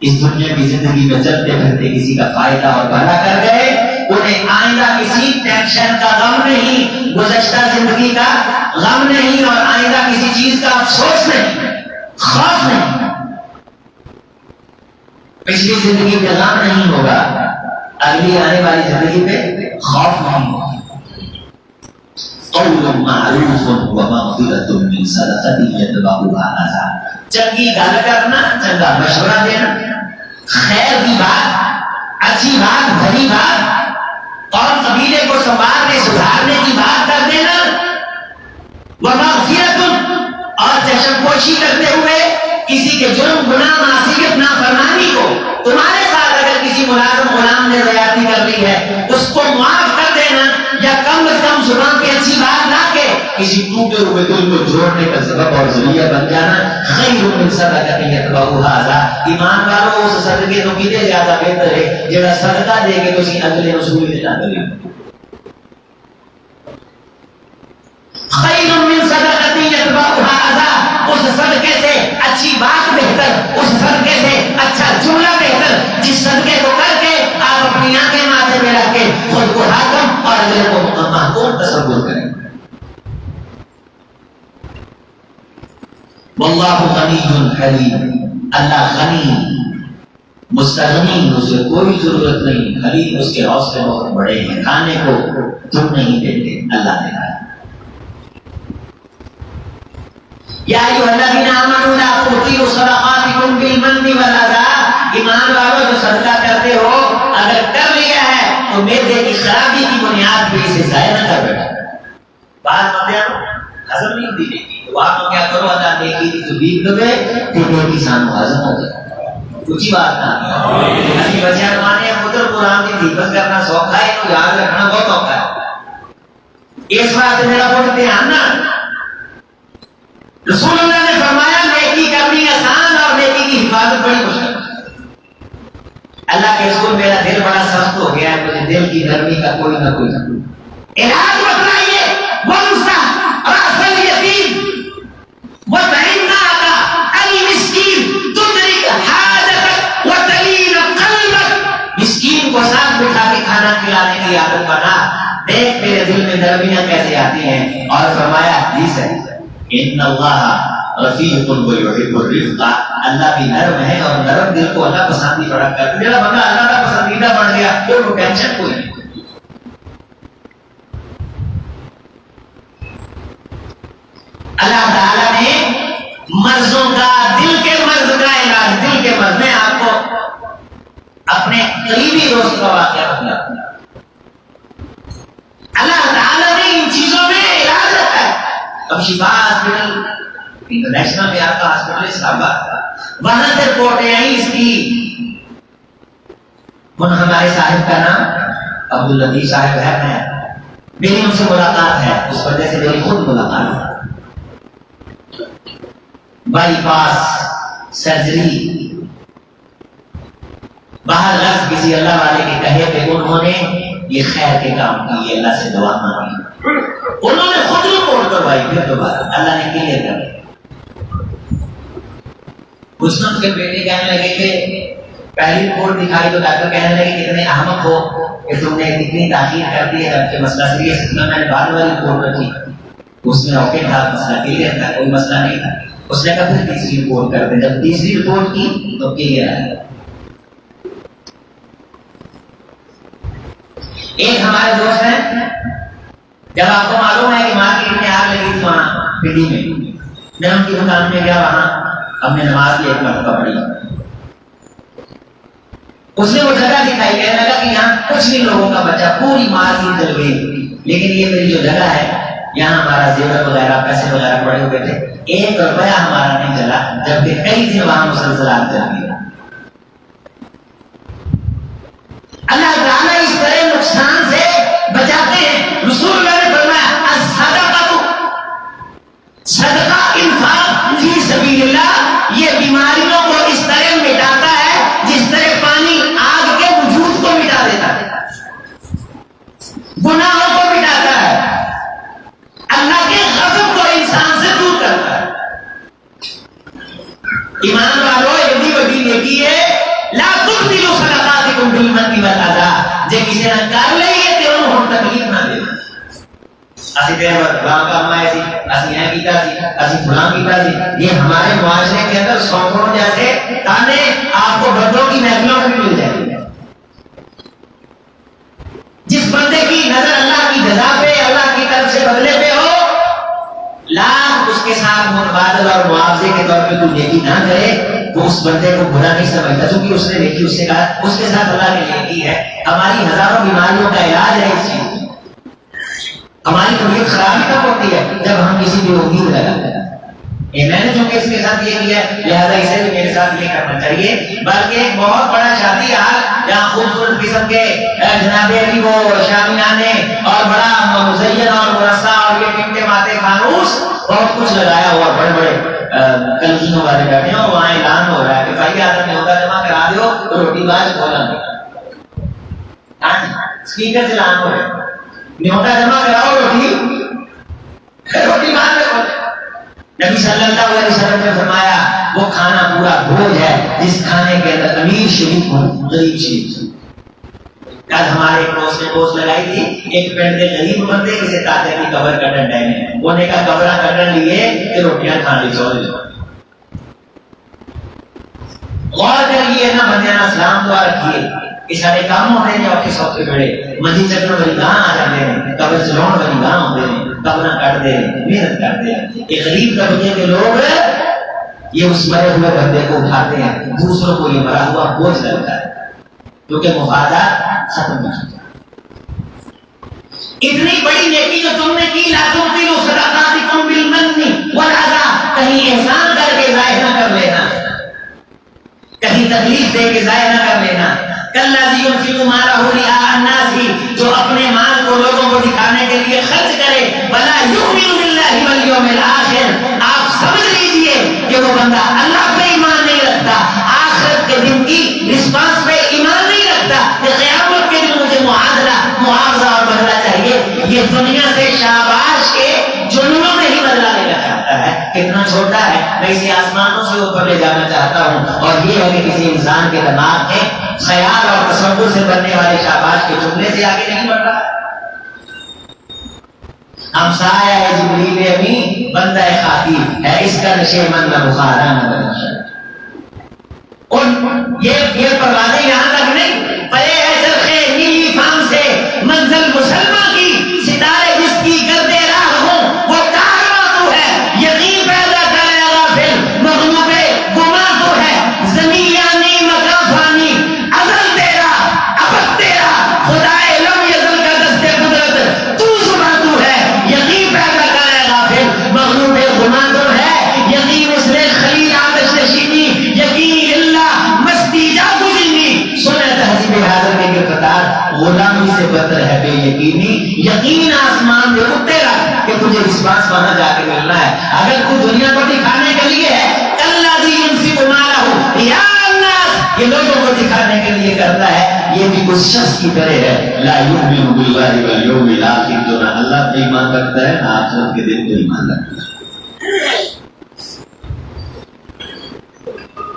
اس دنیا کی زندگی میں چلتے پھرتے کسی کا فائدہ اور بھلا کر گئے، انہیں آئندہ کسی ٹینشن کا غم نہیں، گزشتہ زندگی کا غم نہیں، اور آئندہ کسی چیز کا افسوس نہیں، خوف نہیں، پچھلی زندگی پہ غم نہیں ہوگا، اگلی آنے والی زندگی پہ خوف نہیں ہوگا۔ قول معروف ومغفرۃ من صدقۃ یتبعها اذى، چنگی گل کرنا، چنگا مشورہ دینا، خیر کی بات، اچھی بات، بھلی بات، اور قبیلے کو سنوارنے سدھارنے کی بات کر دینا، ومغفرۃ، اور چشم پوشی کرتے ہوئے کسی کے جرم، گناہ، معصیت، نافرمانی کو، تمہارے ساتھ اگر کسی ملازم غلام نے زیادتی کر دی ہے اس کو معاف کر دینا، یا کم از کم زبان کی اچھی بات نہ کہ کسی ٹوٹے ہوئے دل کو جوڑنے کا سبب اور ذریعہ بن جانا، خیر من صدقۃ یتبعها اذى، ایمان والوں اس صدقے تو کتنے زیادہ بہتر ہے جڑا صدقہ دے کے تسی اگلے رسول دے نہ کرے، خیر من صدقۃ یتبعها اذى، اس صدقے سے اچھی بات بہتر، اس صدقے سے اچھا جملہ بہتر، جس صدقے کو کر کے آپ اپنی آنکھیں ماتھے میں رکھ کے خود کو حاکم اور اگلے کو محکوم تصور کریں۔ واللہ غنی حلیم، اللہ غنی مستغنی، اسے کوئی ضرورت نہیں، حلیم اس کے حوصلے بہت بڑے ہیں، کھانے کو تم نہیں دیتے، اللہ نے کہا یا ایھا الذین آمنوا لا تبطلوا صدقاتکم بالمن والاذی، ایمان والو جو صدقہ کرتے ہو اگر کر لیا ہے تو میدے کی خرابی کی بنیاد پہ اسے ضائع نہ کر بیٹھا، بات متیا ہضم نہیں دی گئی تو آپ کیا کرو، اللہ نیکی دی تو بیگ دے تے نیکی سانو ہضم ہو جائے، کچھ بات نہ اسی بچیاں مانے پتر قرآن کی حفاظت کرنا سوکھا ہے، تو یاد رکھنا بہت اوکھا ہے، اس بات میرا بہت دھیان نا، رسول اللہ نے فرمایا نیکی کرنی آسان اور نیکی کی حفاظت بڑی مشکل، اللہ کے رسول میرا دل بڑا سخت ہو گیا ہے، مجھے دل کی نرمی کا کوئی نہ کوئی علاج بتلائیے، وَامْسَحْ رَأْسَ الْيَتِيمِ وَطَعِمْنَاكَ الْمِسْكِينَ تُدْرِكْ حَاجَتَكَ وَتَلِينَ قَلْبَكَ، مسکین کو ساتھ بٹھا کے کھانا کھلانے کی عادت بنا، دیکھ میرے دل میں نرمیاں کیسے آتی ہیں، اور فرمایا حدیث ہے ان اللہ رفیق ویحب الرفق، اللہ بھی نرم ہے اور نرم دل کو اللہ پسندی بڑا کرتا ہے، میرا بندہ اللہ کا پسندیدہ بن گیا کوئی ٹینشن کوئی نہیں۔ اللہ تعالیٰ نے مرضوں کا، دل کے مرض کا علاج، دل کے مرض میں آپ کو اپنے قریبی دوست کا واقعہ بتلا، اللہ تعالیٰ نے ان چیزوں میں علاج رکھا ہے۔ اب شفا ہاسپٹل انٹرنیشنل میں آپ کا ہاسپٹل اسلام آباد، وہاں سے رپورٹیں آئی اس کی، ان ہمارے صاحب کا نام عبداللطیف صاحب ہے، میری ان سے ملاقات ہے، اس وجہ سے میری خود ملاقات ہے، بائی پاس سرجری، باہر لفظ کسی اللہ والے کے کہے پہ انہوں نے یہ خیر کے کام کی، اللہ سے دعا مانگی، انہوں نے خود رپورٹ کروائی، پھر دوبارہ اللہ نے کلیئر کر دیا۔ اس وقت کے بیٹے کہنے لگے کہ پہلی رپورٹ دکھائی تو ڈاکٹر کہنے لگے کتنے احمق ہو کہ تم نے اتنی تاخیر کر دی ہے، جبکہ مسئلہ سیریس ہے، میں نے بعد والی رپورٹ رکھی، اس میں اوکے تھا، مسئلہ کلیئر تھا، کوئی مسئلہ نہیں تھا، اس نے کہا پھر تیسری رپورٹ کر دیں، جب تیسری رپورٹ کی تو کلیئر آیا۔ ایک ہمارے دوست ہیں، جب آپ کو معلوم ہے کہ مارکیٹ میں آگ لگی تھی وہاں پنڈی میں ان کی دکان میں گیا، وہاں ہم نے نماز کی ایک مرتبہ پڑھی، اس نے وہ جگہ دکھائی، کہنے لگا کہ یہاں کچھ بھی لوگوں کا بچہ، پوری مارکیٹ جل گئی، لیکن یہ میری جو جگہ ہے یہاں ہمارا زیور وغیرہ پیسے وغیرہ پڑے ہوئے تھے، 1 روپیہ ہمارا نہیں چلا، جبکہ کئی دن وہاں مسلسل آگ چل گئی۔ اللہ تعالیٰ اس طرح نقصان سے بچاتے ہیں۔ رسول اللہ نے فرمایا صدقہ انفاق فی سبیل اللہ، یہ بیماریوں کو اس طرح مٹاتا ہے جس طرح پانی آگ کے وجود کو مٹا دیتا ہے، گناہوں کو مٹاتا ہے، اللہ کے غضب کو انسان سے دور کرتا ہے۔ ایمان والو، یہ بھی بڑی نیکی ہے، لا تبطلوا صدقاتکم تم بالمن والعذا جے کسی نہ کر لئیے تے انہوں ہم تکلیف نہ دے اسی دیر بعد فلاں کام آئے سی اسی یہاں کیتا سی اسی فلاں کیتا سی یہ ہمارے معاشرے کے اندر سونکوں جیسے تانے آپ کو بندوں کی محفلوں میں بھی مل جائے گی جس بندے کی نظر اللہ کی جزا پہ اللہ کی طرف سے بدلے پہ ہو لاکھ اس کے ساتھ متبادل اور معاوضے کے طور پہ کوئی نیکی نہ کرے وہ اس بندے کو برا نہیں سمجھتا چونکہ اس نے نیکی اس سے کہا اس کے ساتھ اللہ نے نیکی ہے ہماری ہزاروں بیماریوں کا علاج ہے اس چیز ہماری طبیعت خراب ہی کب ہوتی ہے جب ہم کسی بھی امید لگاتے ہیں میں نے چونکہ اس کے ساتھ یہ کیا لہٰذا اسے بھی میرے ساتھ یہ کرنا چاہیے بلکہ ایک بہت بڑا شادی حال جہاں خوبصورت قسم کے جناب علی وہ شامیانے اور بڑا مزین اور مرصع اور یہ ٹمٹے ماتے فانوس بہت کچھ لگایا ہوا بڑے بڑے کلچینوں والے بیٹھے ہیں اور وہاں اعلان ہو رہا ہے کہ بھائی آدم نیوتا جمع کرا دیو تو روٹی باز کھولا دے اسپیکر چلان ہو رہے نیوتا جمع کراؤ روٹی باز میں کھولے نبی صلی اللہ علیہ وسلم نے فرمایا وہ کھانا پورا بھوج ہے جس کھانے کے اندر امیر شریک ہو غریب شریک ہو آج ہمارے ایک دوست نے پوسٹ لگائی تھی ایک پینٹ کے غریب بندے کسے تاتے کی قبر کٹن ڈائنے وہ نے کہا قبرہ کٹن لیے کہ روٹیاں کھانے چھوڑ دے غور کریے نہ بندے نہ اسلام دعا رکھیے اس سارے کام ہوتے ہیں اور سب سے بڑے منجی چکر بڑی کہاں آ جاتے ہیں قبر چلون بڑی کہاں ہوتے ہیں قبریں کٹ دے محنت کرتے ہیں یہ غریب طبقے کے لوگ یہ اس مرے ہوئے بندے کو اٹھاتے ہیں دوسروں کو یہ مرا ہوا بوجھ لگتا ہے کیونکہ مفادات ختم ہو چکا اتنی بڑی نیکی جو تم نے کی لا تبطلوا صدقاتکم بالمن والعذا کہیں احسان کر کے ضائع نہ کر لینا کہیں تکلیف دے کے ضائع نہ کر لینا کالذی ينفق مالہ رئاء الناس جو اپنے مال کو لوگوں کو دکھانے کے لیے خرچ کرے ولا یؤمن باللہ والیوم الآخر آپ سمجھ لیجئے کہ وہ بندہ اللہ پہ ایمان نہیں رکھتا آخرت کے دن کی رسپانس پہ ایمان نہیں رکھتا کہ قیامت کے دن مجھے معاوضہ اور بدلہ چاہیے یہ دنیا سے شاباش کے جنونوں میں ہی بدلہ لینا چاہتا ہے کتنا چھوٹا ہے میں اسے آسمانوں سے اوپر لے جانا چاہتا ہوں اور یہ ہے کہ کسی انسان کے دماغ میں خیال اور تصور سے بننے والے شاباش کے جملے سے آگے نہیں بڑھ رہا ہمسایہ ہے جبریل امین بندہ خاطی ہے اس کا نشے من نہ بخارا نہ بنشا اور یہ پروازیں یہاں تک نہیں پلے ہے چرخے نیلی فام سے منزل مسلمہ کی ستارے جس کی گردے راہ ہوں وہ کارواں تو ہے یقین پیدا کرے غافل مغلوب گماں تو ہے زمین یعنی مکان فانی ازل تیرا ابد تیرا خدائے لم یزل کا دست قدرت تو زباں تو ہے یقین پیدا کرے غافل مغلوب گماں تو ہے یقین اس نے خلیل آتش نشینی یقین اللہ مستی جا گزینی سنہ تہذیب حاضر میں کے قطار غلامی سے بدتر ہے بے یقینی یقین آسمان میں اٹھتے رہا کہ تجھے رسپانس وہاں جا کے ملنا ہے اگر کوئی دنیا کو دکھانے کے لیے ہے الذی ينفق مالہ یا الناس یہ لوگوں کو دکھانے کے لیے کرتا ہے یہ بھی کچھ شخص کی طرح ہے لا یؤمن باللہ والیوم الآخر جو نہ اللہ پہ ایمان رکھتا ہے نہ آخرت کے دن پہ ایمان رکھتا ہے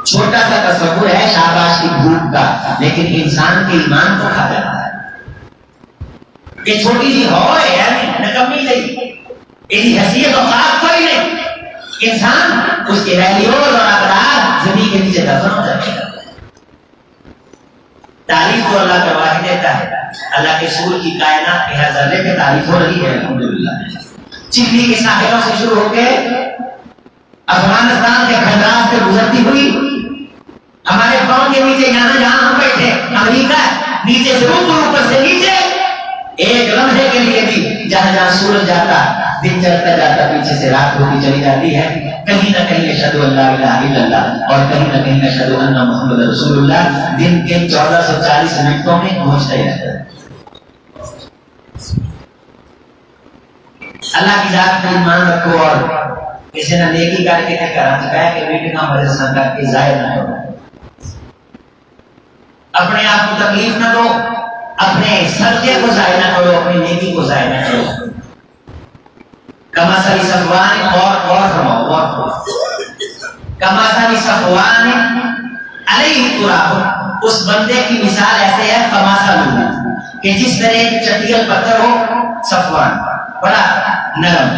چھوٹا سا تصور ہے شاباش کی بھوک کا لیکن انسان کے ایمان کو کھا جاتا ہے یہ چھوٹی سی ہوا ہے یعنی نکمی نہیں اس حیثیت اوقات کوئی نہیں انسان اس کے ویلیوز اور اقدار زمین کے نیچے دفن ہو جاتے ہیں تعریف تو اللہ کا واحد دیتا ہے اللہ کے سور کی کائنات کے ہر ذرے پہ تعریف ہو رہی ہے الحمدللہ چکلی کے ساحلوں سے شروع ہو کے افغانستان کے کھنڈرات سے گزرتی ہوئی ہمارے پاؤں کے نیچے یہاں جہاں ہم بیٹھے امریکہ نیچے سے اوپر سے نیچے ایک لمحے کے لیے بھی جہاں جہاں سورج جاتا دن چلتا جاتا پیچھے سے رات ہوتی چلی جاتی ہے کہیں نہ کہیں اشہد ان لا الہ الا اللہ اور کہیں نہ کہیں اشہد ان محمد رسول اللہ دن کے 1440 منٹوں میں پہنچتا ہی رہتا ہے اللہ کی ذات پر ایمان رکھو اور کسی نے نیکی کر کے کرا چکا ہے کہ بیٹے کا مدرسہ کر کے ضائع نہ کرو اپنے آپ کو تکلیف نہ دو اپنے صدقے کو ضائع نہ کرو اپنی نیکی کو ضائع نہ کرو کمثل صفوان اور فرماؤ کمثل صفوان علیہ تراب اس بندے کی مثال ایسے ہے فماسا لوں کہ جس طرح ایک چٹیل پتھر ہو صفوان بڑا نرم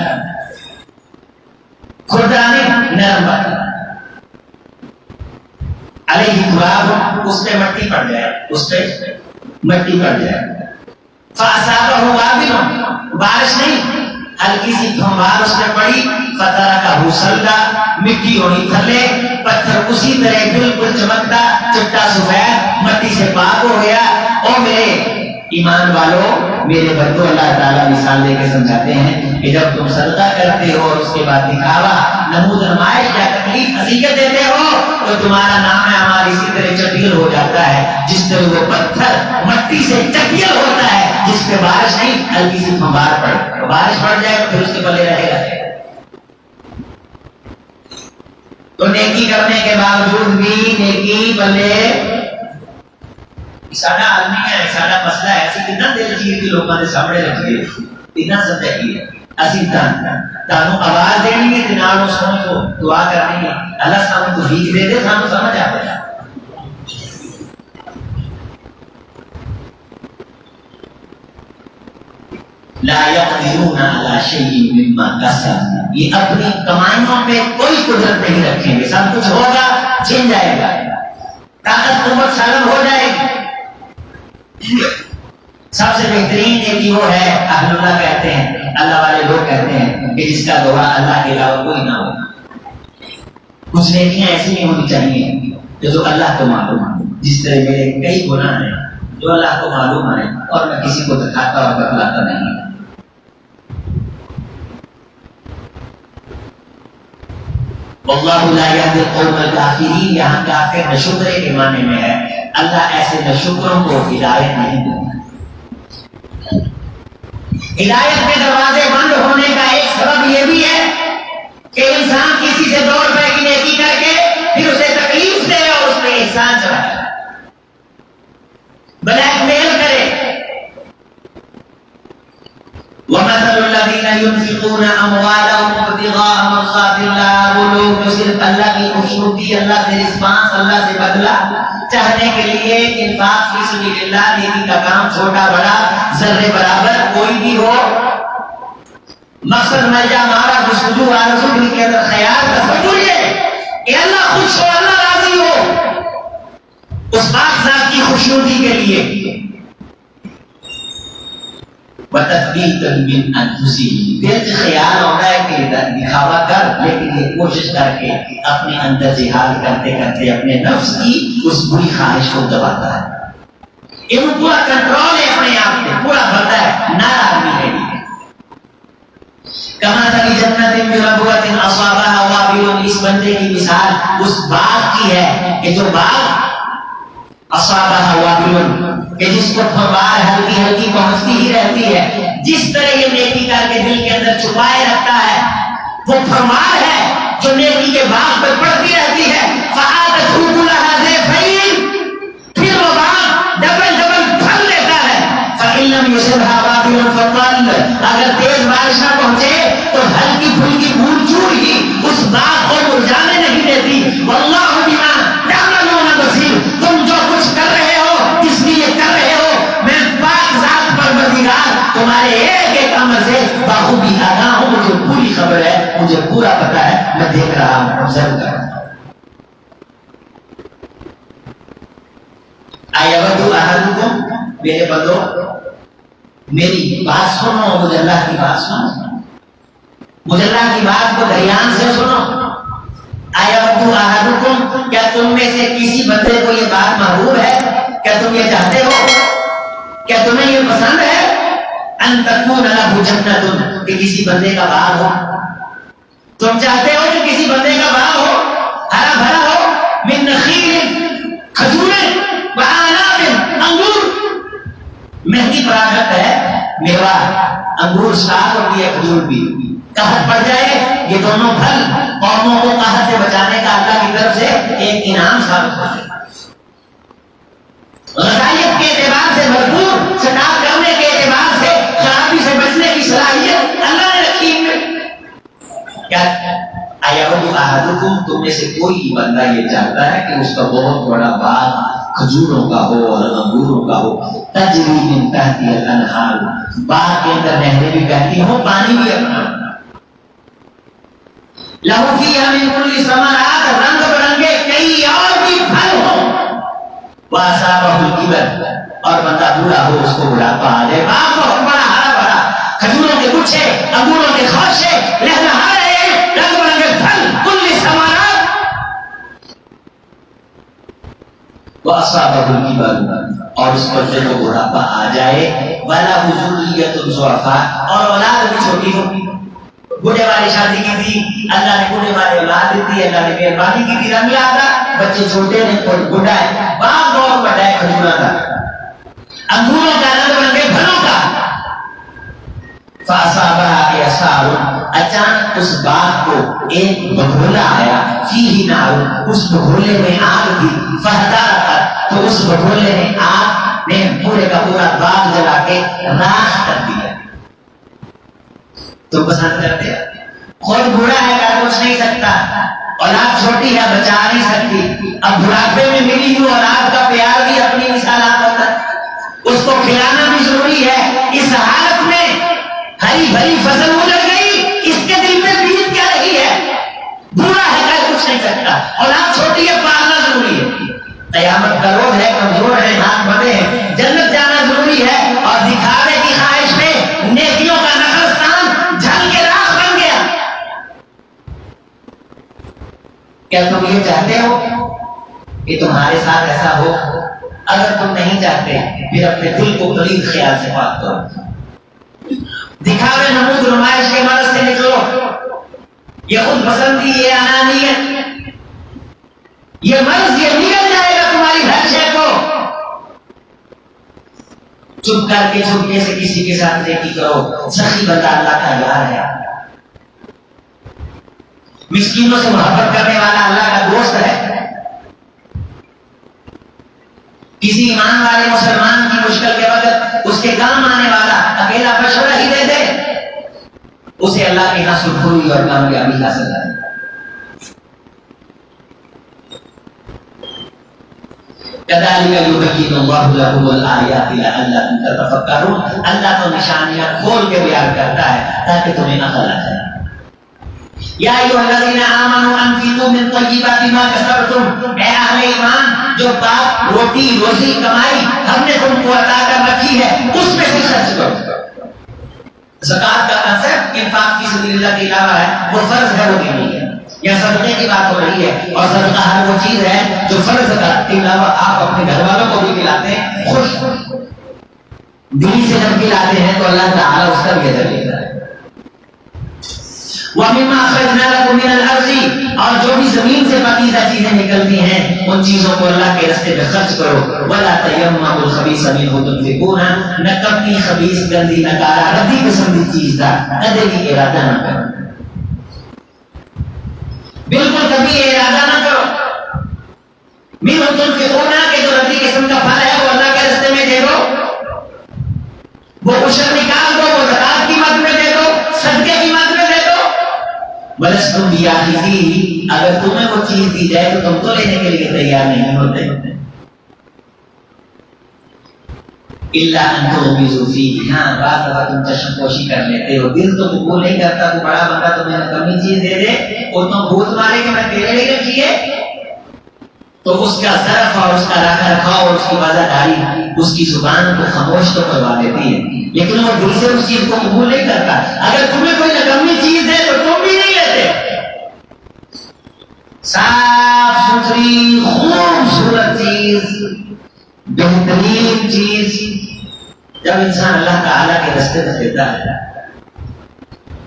کھردرانی نرم پتھر علیہ تراب اس پہ مٹی پڑ جائے اس پہ مٹی پڑ جائے فاصابہ وابل بارش نہیں ہلکی سی پھمار اس میں پڑی فترکہ سلدا مٹی ہوئی تھلے پتھر اسی طرح بالکل چمکتا چٹا سفید مٹی سے پاک ہو گیا۔ او میرے ایمان والو میرے بندو اللہ تعالیٰ مثال دے کے سمجھاتے ہیں کہ جب تم صدقہ کرتے ہو اور اس کے بعد دکھاوا نمود نمائش یا تکلیف حقیقت دیتے ہو تو تمہارا نام اعمال اسی طرح چٹیل ہو جاتا ہے جس طرح وہ پتھر مٹی سے چٹیل ہوتا ہے جس پہ بارش نہیں ہلکی سی پھمار پڑے بارش پڑ جائے تو پھر اس کے پلے رہے گا۔ تو نیکی کرنے کے باوجود بھی نیکی پلے ساڈا آدمی ہے ساڈا مسئلہ ہے اسی کتنا دل چیر کے لوگوں کے سامنے رکھیے اتنا سچا کی ہے اسی تانوں آواز دینی ہے نال سنو تو دعا کرنی ہے اللہ سانوں توفیق دے دے سانوں سمجھ آ جائے۔ لا يقدرون على شيء مما كسبوا یہ اپنی کمائیوں پہ کوئی قدرت نہیں رکھیں گے سب کچھ ہوگا چھن جائے گا طاقت قوت سالم ہو جائے گی۔ سب سے بہترین نیکی وہ ہے اہل اللہ کہتے ہیں اللہ والے لوگ کہتے ہیں کہ جس کا گواہ اللہ کے علاوہ کوئی نہ ہو۔ کچھ نیکیاں ایسی نہیں ہونی چاہیے کہ جو اللہ کو معلوم ہے جس طرح میرے کئی گناہ ہیں جو اللہ کو معلوم ہے اور میں کسی کو دکھاتا اور بتلاتا نہیں۔ واللہ لا یہدی القوم الکافرین یہاں کافر نشکرے کے معنی میں ہے اللہ ایسے نشکروں کو ہدایت نہیں دیتا۔ ہدایت کے دروازے بند ہونے کا ایک سبب یہ بھی ہے کہ انسان کسی سے 2 روپے کی نیکی کر کے پھر اسے تکلیف دے اور اس پہ احسان چڑھائے بلیک میل کرے۔ وَمَثَلُ الَّذِينَ يُنْفِقُونَ أَمْوَالَهُمْ ابْتِغَاءَ مَرْضَاتِ اللَّهِ وہ لوگ جو صرف اللہ کی خوشنودی اللہ سے رسپانس اللہ سے بدلہ چاہنے کے لیے انفاق فی سبیل اللہ نیکی کا کام چھوٹا بڑا ذرے برابر کوئی بھی ہو مقصد مرجع ہمارا جستجو آرزو دل کے اندر خیال تصور یہ کہ اللہ خوش ہو اللہ راضی ہو اس پاک ذات کی خوشنودی کے لیے وَتَثْبِيتًا مِنْ أَنفُسِهِمْ دل سے خیال ہوتا ہے کہ دکھاوا کر لیکن یہ کوشش کر کے اپنے اندر جہاد کرتے کرتے اپنے نفس کی اس بری خواہش کو دباتا ہے۔ یہ پورا کنٹرول ہے اپنے آپ پہ پورا بڑھتا ہے نہ آدمی ہے کماثل جنت بربوۃ اصابها وابل اس بندے کی مثال اس باغ کی ہے کہ جو باغ اصابها وابل کہ جس کو پھمار ہلکی ہلکی پہنچتی ہی رہتی ہے جس طرح یہ نیکی کر کے دل کے اندر چھپائے رکھتا ہے وہ پھمار ہے جو نیکی کے باغ پر پڑتی رہتی ہے فآتت اکلها ضعفین پھر وہ باغ ڈبل ڈبل پھل دیتا ہے فإن لم يصبها وابل فطل اگر تیز بارش نہ پہنچے تو ہلکی پھلکی بھول چور ہی اس باغ کو مرجھانے نہیں دیتی۔ واللہ بما تعملون بصیر تم جو کچھ کر رہے ہو اس لیے کر رہے ہو میں پاک ذات پروردگار تمہارے ایک ایک عمل سے بخوبی آگاہ ہوں مجھے پوری خبر ہے مجھے پورا پتہ ہے میں دیکھ رہا ہوں observe کر رہا ہوں۔ ایود احدکم میرے بندو میری بات سنو مجھے اللہ کی بات سنو مجھے اللہ کی بات کو دھیان سے سنو۔ ایود احدکم کیا تم میں سے کسی بندے کو یہ بات محبوب ہے کیا تم یہ چاہتے ہو کیا تمہیں یہ پسند ہے ان تکون لہ جنت کہ کسی بندے کا باغ ہو تم چاہتے ہو کہ کسی بندے کا باغ ہو ہرا بھرا ہو من نخیل کھجوریں وعناب انگور مہنگی پراگت ہے میوہ انگور سٹارٹ ہوتی ہے کھجور بھی قحط پڑ جائے یہ دونوں پھل قوموں کو قحط سے بچانے کا اللہ کی طرف سے ایک انعام ثابت ہوتا ہے۔ غذائیت کے اعتبار سے بھرپور سٹاپ کرنے کے اعتبار سے خرابی سے بچنے کی صلاحیت اللہ نے رکھی ہے۔ کیا ایود احدکم تم میں سے کوئی بندہ یہ چاہتا ہے کہ اس کا بہت بڑا باغ کھجوروں کا ہو اور انگوروں کا ہو، تجری من تحتی الانہار، باغ کے اندر نہریں بھی بہتی ہوں، پانی بھی اپنا، لہو فیہا من کل ثمرات، رنگ برنگے کئی اور بھی پھل ہوں، وَأَصَابَهُ الْكِبَرُ، اور بندہ بوڑھا ہو اس کو بڑھاپا آ جائے، باغ بہت بڑا ہرا بھرا، کھجوروں کے گچھے، انگوروں کے خوشے لہلہا رہے ہیں، رنگ برنگے پھل، کل ثمرات، وَأَصَابَهُ الْكِبَرُ، اور اس پر جب بڑھاپا آ جائے، وَلَهُ ذُرِّيَّةٌ ضُعَفَاء، اور اولاد بھی چھوٹی ہوتی، بوڑھے والی شادی کی تھی، اللہ نے بوڑھے والی اولاد دی تھی، اللہ نے مہربانی کی تھی، رنگ لاتا، بچے چھوٹے ہیں، کوئی بوڑھا ہے، باغ بہت بڑا ہے کھجوروں کا، انگوروں کا، رنگ برنگے پھلوں کا، فَأَصَابَهَا إِعْصَارٌ، اچانک اس باغ کو ایک بگولا آیا، فِيهِ نَارٌ، اس بگولے میں آگ تھی، فَاحْتَرَقَتْ، تو اس بگولے نے آگ نے پورے کا پورا باغ جلا کے راکھ کر دیا۔ تو پسند کرتے خود بوڑھا ہے، کر کچھ نہیں سکتا، اولاد چھوٹی ہے، بچا نہیں سکتی، اب بڑھاپے میں ملی ہوئی اولاد کا پیار بھی اپنی مثالات ہوتا ہے، اس کو کھلانا بھی ضروری ہے، اس حالت میں ہری بھری فصل اجڑ گئی، اس کے دل میں بیت کیا رہی ہے، بوڑھا ہے، کر کچھ نہیں سکتا، اولاد چھوٹی ہے، پالنا ضروری ہے، قیامت کا روز ہے، کمزور ہے، ہاتھ بندے ہیں، جنت جانا ضروری ہے، اور دکھاوے کی خواہش میں نیکیوں کا نخلستان جھل کے راکھ بن گیا۔ کیا تم یہ چاہتے ہو کہ تمہارے ساتھ ایسا ہو؟ اگر تم نہیں چاہتے پھر اپنے دل کو پلید خیال سے پاک کرو، دکھاوے نمود نمائش کے مرض سے نکلو، یہ خود پسندی، یہ انانیت، یہ مرض یہ نکل جائے گا تمہاری ہر شے کو۔ چپ کر کے چھپکے سے کسی کے ساتھ نیکی کرو، سخی بندہ اللہ کا یار ہے، مسکینوں سے محبت کرنے والا اللہ کا دوست ہے، کسی ایمان والے مسلمان کی مشکل کے وقت اس کے کام آنے والا اکیلا مشورہ ہی دے دے، اسے اللہ کے یہاں سرخروئی اور کامیابی حاصل ہے۔ كذلك يبين الله لكم الآيات لعلكم تتفكرون، اللہ تو نشانیاں کھول کے بیان کرتا ہے تاکہ تمہیں عقل آ جائے۔ یا ایھا الذین آمنوا انفقوا من طیبات ما کسبتم، اے اہل ایمان جو پاک روٹی روزی کمائی ہم نے تم کو عطا کر رکھی ہے اس میں سے خرچ کرو۔ زکوٰۃ کا کنسپٹ انفاق فی سبیل اللہ کے علاوہ ہے، وہ فرض ہے، وہ نہیں ہے، یا صدقے کی بات ہو رہی ہے، اور صدقہ ہر وہ چیز ہے جو فرض زکوٰۃ کے علاوہ آپ اپنے گھر والوں کو بھی کھلاتے ہیں، خوش دل سے جب کھلاتے ہیں تو اللہ تعالیٰ اس کا بھی اجر لیتا ہے۔ وَمِمَّا أَخْرَجْنَا لَكُم مِّنَ الْأَرْضِ، اور جو بھی زمین سے پاکیزہ چیزیں نکلتی ہیں ان چیزوں کو اللہ کے راستے میں خرچ کرو۔ وَلَا تَيَمَّمُوا الْخَبِيثَ مِنْهُ تُنْفِقُونَ، نہ کبھی خبیث گندی نکارا ردی قسم کی چیز کا کدے بھی ارادہ نہ کرو، بالکل کبھی ارادہ نہ کرو۔ مِنْهُ تُنْفِقُونَ کہ جو ردی قسم کا پھل ہے وہ اللہ کے راستے میں دے دو، وہ عشر نکال دو، وہ زکوٰۃ کی مد میں دے دو، صدقے کی مد میں دے دو۔ وَلَسْتُمْ بِآخِذِيهِ، اگر تمہیں وہ چیز دی جائے تو تم تو لینے کے لیے تیار نہیں ہوتے، إِلَّا أَن تُغْمِضُوا فِيهِ، ہاں بعض دفعہ تم چشم پوشی کر لیتے ہو، دل تو قبول نہیں کرتا، تو بڑا بندہ تمہیں کمی چیز دے دے اور تم بھوت مارے کہ میں تیرے لیے کیے، تو اس کا ظرف اور اس کا رکھ رکھاؤ اور اس کی وازاداری اس کی زبان کو خاموش تو کروا دیتی ہے، لیکن وہ دل سے اس چیز کو قبول نہیں کرتا۔ اگر تمہیں کوئی نکمی چیز ہے تو تم بھی نہیں لیتے، صاف ستھری خوبصورت چیز، بہترین چیز جب انسان اللہ تعالیٰ کے راستے میں دیتا ہے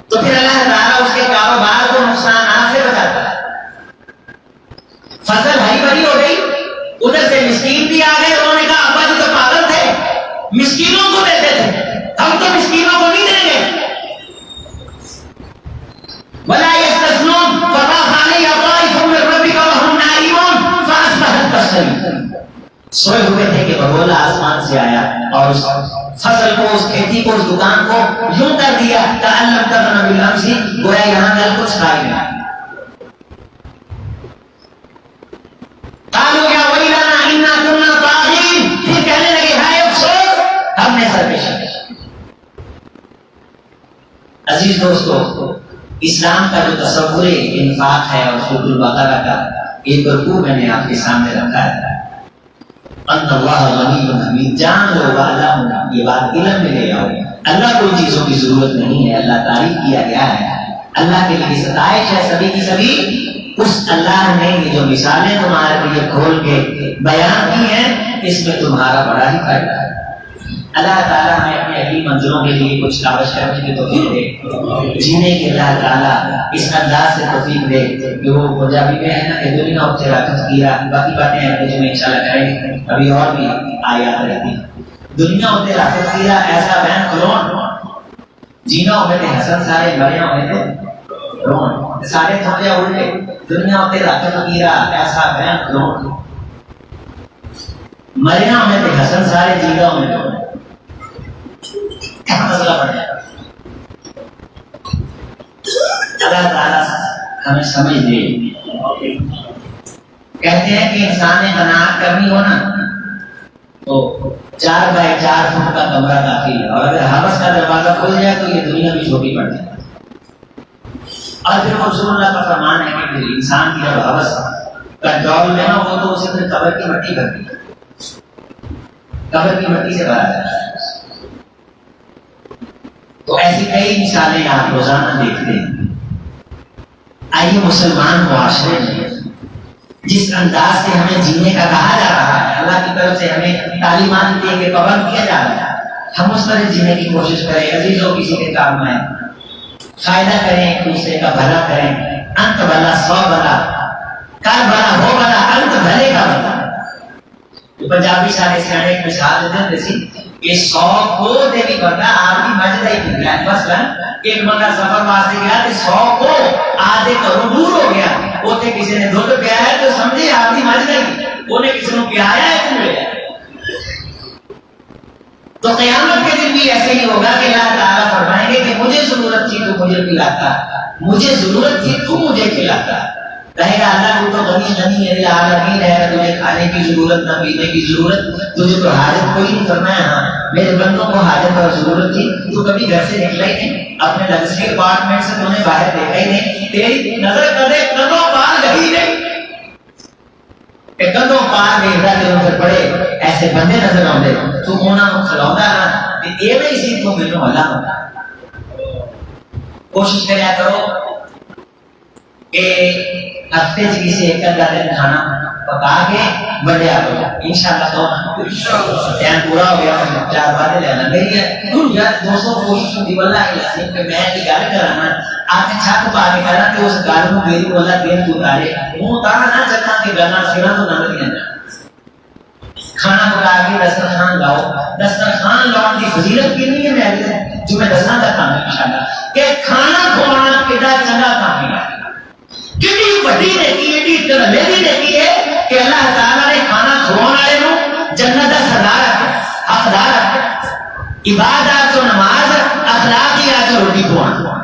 تو پھر اللہ تعالیٰ اس کے کاروبار کو نقصانات سے بچاتا ہے۔ فصل ہری بھری ہو گئی، ادھر سے مسکین بھی آ گئے، انہوں نے کہا ابا جی تو پاگل تھے، مسکینوں کو دیتے تھے، ہم تو مسکینوں کو نہیں دیں گے۔ وَلَا يَسْتَثْنُونَ فَطَافَ عَلَيْهَا طَائِفٌ مِّن رَّبِّكَ وَهُمْ نَائِمُونَ فَأَصْبَحَتْ كَالصَّرِيمِ، سوئے ہوئے تھے کہ بگولا آسمان سے آیا اور اس فصل کو، اس کھیتی کو، اس دکان کو یوں کر دیا كَأَن لَّمْ تَغْنَ بِالْأَمْسِ، گویا یہاں کل کچھ تھا ہی نہیں۔ قالوا يا ويلنا إنا كنا سر پیش ہے۔ عزیز دوستو، اسلام کا جو تصور انفاق ہے اور سورۃ البقرہ کا ایک رکوع میں نے آپ کے سامنے رکھا ہے، ان اللہ غنی حمید، جان لو اللہ، یہ بات علم میں لے آؤ، اللہ کوئی چیزوں کی ضرورت نہیں ہے، اللہ تعریف کیا گیا ہے، اللہ کے لیے ستائش ہے سبھی کی سبھی۔ اس اللہ نے یہ جو مثالیں تمہارے لیے کھول کے بیان کی ہیں، اس میں تمہارا بڑا ہی فائدہ ہے۔ اللہ تعالیٰ ہمیں اپنی اگلی منزلوں کے لیے کچھ کاوش کرنے کی توفیق دے، جینے کی اللہ تعالیٰ اس انداز سے توفیق دے کہ وہ پنجابی میں ہے نا کہ دنیا اور تیرا تذکیرہ، باقی باتیں ہیں جو میں انشاءاللہ کریں گے، ابھی اور بھی آیات رہتی ہیں۔ دنیا اور تیرا تذکیرہ ایسا بین قرون، جینا ہوئے تھے حسن سارے، مریا ہوئے تھے رون، سارے تھوڑے الٹے، دنیا اور تیرا تذکیرہ ایسا بین قرون، مریا ہوئے تھے حسن سارے، جینا ہوئے تھے مسئلہ بڑھ جائے۔ اللہ تعالیٰ ہمیں سمجھ دے۔ کہتے ہیں کہ انسان نے قناعت کرنی ہو نا تو 4 بائی 4 فٹ کا کمرہ کافی ہے، اور اگر حوث کا دروازہ کھل جائے تو یہ دنیا بھی چھوٹی پڑ جائے۔ اور پھر رسول اللہ کا فرمان ہے کہ انسان کی جب حوث کنٹرول میں ہو تو اسے پھر قبر کی مٹی کرتی ہے، قبر کی مٹی سے بھرا جاتا ہے۔ تو ایسی کئی مثالیں آپ روزانہ دیکھتے ہیں۔ آئیے مسلمان معاشرے میں جس انداز سے ہمیں جینے کا کہا جا رہا ہے، اللہ کی طرف سے ہمیں تعلیمات دے کے پابند کیا جا رہا ہے، ہم اس طرح جینے کی کوشش کریں، عزیزوں کسی کے کام آئیں، فائدہ کریں، ایک دوسرے کا بھلا کریں، انت بھلا سو بھلا، کر بھلا ہو بھلا، انت بھلے کا بھلا۔ پنجابی سارے سیانے ایک مثال دیتے ہیں کہ 100 کو دے بھی بندہ آپ کی مجدہ ہی پھر گیا، مثلا ایک بندہ سفر واسطے گیا تو 100 کو آدھے کروں دور ہو گیا، اوتے کسی نے دودھ پیا ہے تو سمجھے آپ کی مجدہ ہی، انہیں کسی نے پیایا ہے تو ملے۔ تو قیامت کے دن بھی ایسے ہی ہوگا کہ اللہ تعالیٰ فرمائیں گے کہ مجھے ضرورت تھی تو مجھے پلاتا، مجھے ضرورت تھی تو مجھے کھلاتا۔ کہے گا اللہ تو غنی غنی ہے، العالمین ہے، تجھے کھانے کی ضرورت نہ پینے کی ضرورت، تجھے تو حاجت کوئی نہیں۔ فرمایا ہاں میرے بندوں کو حاجت اور ضرورت تھی، تو کبھی گھر سے نکلا ہی نہیں، اپنے لگژری اپارٹمنٹ سے تو نے باہر دیکھا ہی نہیں، تیری نظر کدے کدوں پار گئی نہیں کہ کدوں پار ویکھدا تے پھر بڑے ایسے بندے نظر آندے، تو انہاں نوں کھلاوندا نا تے ایویں ہی سی تو مینوں اللہ ہوتا۔ کوشش کریا کرو کہ ہفتے سے کسی ایک کا دن کھانا پکا کے بڑھیا کرو، انشاءاللہ تو ٹائم پورا ہو گیا، 4 باتیں لینا میری یار دوستوں کوشش ہوتی واللہ العظیم کہ میں کی گل کرانا آپ چھت پا کے کرا کہ اس گل کو میری واللہ دین تو اتارے منہ تانا نہ چکا کہ گلا سینا تو نہ دیا کھانا پکا کے دسترخوان لاؤ۔ دسترخوان لاؤ کی فضیلت کتنی ہے میں جو میں دسنا چاہتا ہوں انشاءاللہ کہ کھانا کھوانا کتنا چنگا کام ہے، کتنی بڑی نیکی ہے، کتنی ترلیلی نیکی ہے کہ اللہ تعالیٰ نے کھانا کھوانے والے نوں جنت دا سردار رکھا، حقدار رکھا۔ عبادت و نماز اخلاقیات و روٹی کھوانا،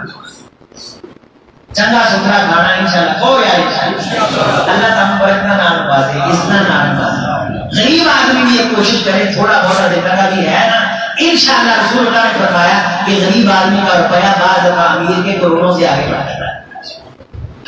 چنگا ستھرا کھانا انشاءاللہ کو یا انشاءاللہ اللہ تعالیٰ برکتہ نال نوازے، عزت نال نوازے۔ غریب آدمی بھی یہ کوشش کرے، تھوڑا بہت دیتا بھی ہے نا، انشاءاللہ رسول اللہ نے فرمایا کہ غریب آدمی کا روپیہ بعض دفعہ امیر کے کروڑوں سے آگے بڑھتا ہے۔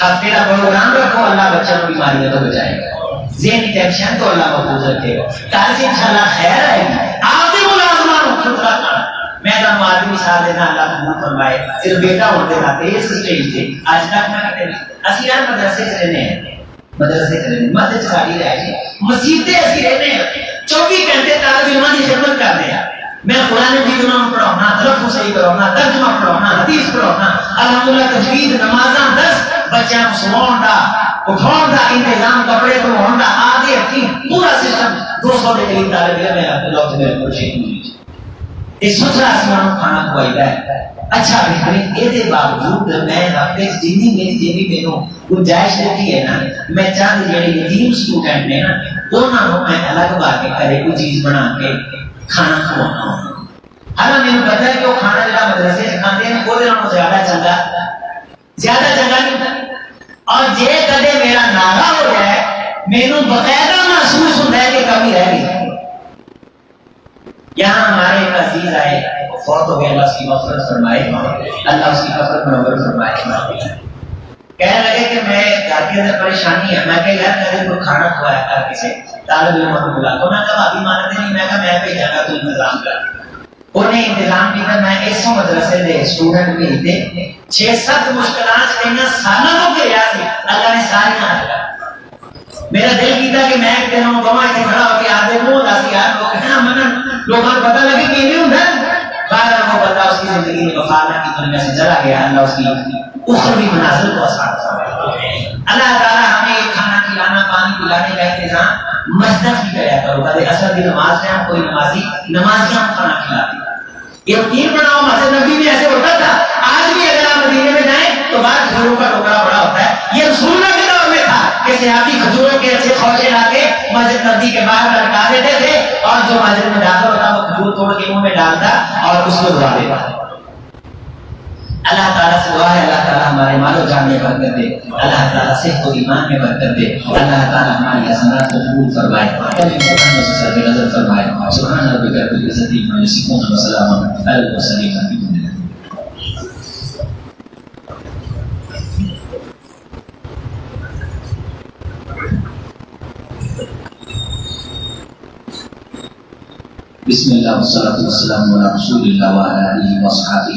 ہفتے کا پروگرام رکھو، اللہ بچوں کو بیماریوں تو بچائے گا، ذہنی ٹینشن تو اللہ محفوظ رکھے گا، کل سے انشاءاللہ خیر آئے گی۔ آپ بھی ملازمان ستھرا کھانا، میں تو آدمی مثال دینا اللہ قبول فرمائے، صرف بیٹا ہوتے رہتے اس اسٹیج سے آج تک نہ کرتے اسی یار مدرسے سے رہنے ہیں، مدرسے سے رہنے مدد ساری رہ گئی، مسجدیں ایسی رہنے ہیں 24 گھنٹے طالب علموں کی خدمت کر رہے ہیں۔ میں قرآن مجید انہوں پڑھاؤنا، تلفظ صحیح کراؤنا، ترجمہ پڑھاؤنا، حدیث پڑھاؤنا، الحمدللہ تجوید، نمازاں 10 بچوں کو سلاؤن دا، اٹھاؤن دا انتظام، کپڑے دھوؤن دا، آدھے ہفتے پورا سسٹم 200 کے قریب طالب علم ہے آپ لوگ میرے کو شہید ہوئی یہ ستھرا سیاں کھانا کھوائیدا ہے۔ اچھا بہترین یہ باوجود میں ہفتے جنی میری مینوں گنجائش دیتی ہے نا، میں چاہتا جڑے یتیم اسٹوڈنٹ نے نا انہاں نوں میں الگ با کے گھرے کوئی چیز بنا کے کھانا کھوانا۔ ہاں مینوں پتہ ہے کہ وہ کھانا جڑا مدرسے سے کھاندے ہیں وہ نوں زیادہ چنگا نہیں ہوتا، اور جے کدے میرا ناغا ہو جائے مینوں باقاعدہ محسوس ہوتا ہے کہ کمی رہ گئی، یہاں ہمارے ایک عزیز آئے، فوت ہو گئے، اللہ اس کی مغفرت فرمائے، اللہ اس کی قبر منور فرمائے۔ کہنے لگے کہ میں گھر کے اندر پریشانی ہے، میں کہ یار میرے کو کھانا کھوایا کر کسی طالب علم کو بلا، تو میں کہا ابھی مانتے نہیں، میں کہا میں بھیجا گا تو انتظام کر۔ انہیں انتظام کیا، میں ایسو مدرسے دے اسٹوڈنٹ بھیجتے 6-7 مشکلات کہیں سالوں کو گریا تھی، اللہ نے ساری حل کر۔ میرا دل کیتا کہ میں دنوں گواہ کے کھڑا ہو کے آدھے کو داسی یار لوگ کہنا منن لوگوں کو پتہ لگے کہ نہیں ہوں باہر وہ بندہ اس کی زندگی میں وفادار کی دنیا سے چلا گیا، اللہ اس کی اخروی منازل کو آسان فرمائے۔ اللہ تعالیٰ ہمیں یہ کھانا کھلانا پانی پلانے کا انتظام مسجد کی کریا کرو، کبھی اثر کی نماز میں ہم کوئی نمازیاں کھانا کھلاتے۔ یقین بناؤ مسجد نبی میں ایسے ہوتا تھا، آج بھی اگر آپ مدینے میں جائیں تو بعض گھروں کا ٹکڑا بڑا ہوتا ہے۔ یہ رسول اللہ کے دور میں تھا کہ صحابی کھجوروں کے اچھے خوشے لا کے مسجد نبی کے باہر لٹکا دیتے تھے، اور جو مسجد میں داخل ہوتا وہ کھجور توڑ کے منہ میں ڈالتا اور اس کو دعا دیتا۔ اللہ تعالیٰ سے دعا ہے اللہ تعالیٰ ہمارے مال و جان میں برکت دے، اللہ تعالیٰ صحت و ایمان میں برکت دے، اللہ تعالیٰ ہماری حسنات کو قبول فرمائے، قرآن سے سر نظر فرمائے۔ سبحان ربک رب العزت عما یصفون وسلام علی المرسلین الحمد للہ۔ بسم اللہ والصلاۃ والسلام علی رسول اللہ وعلی آلہ وصحبہ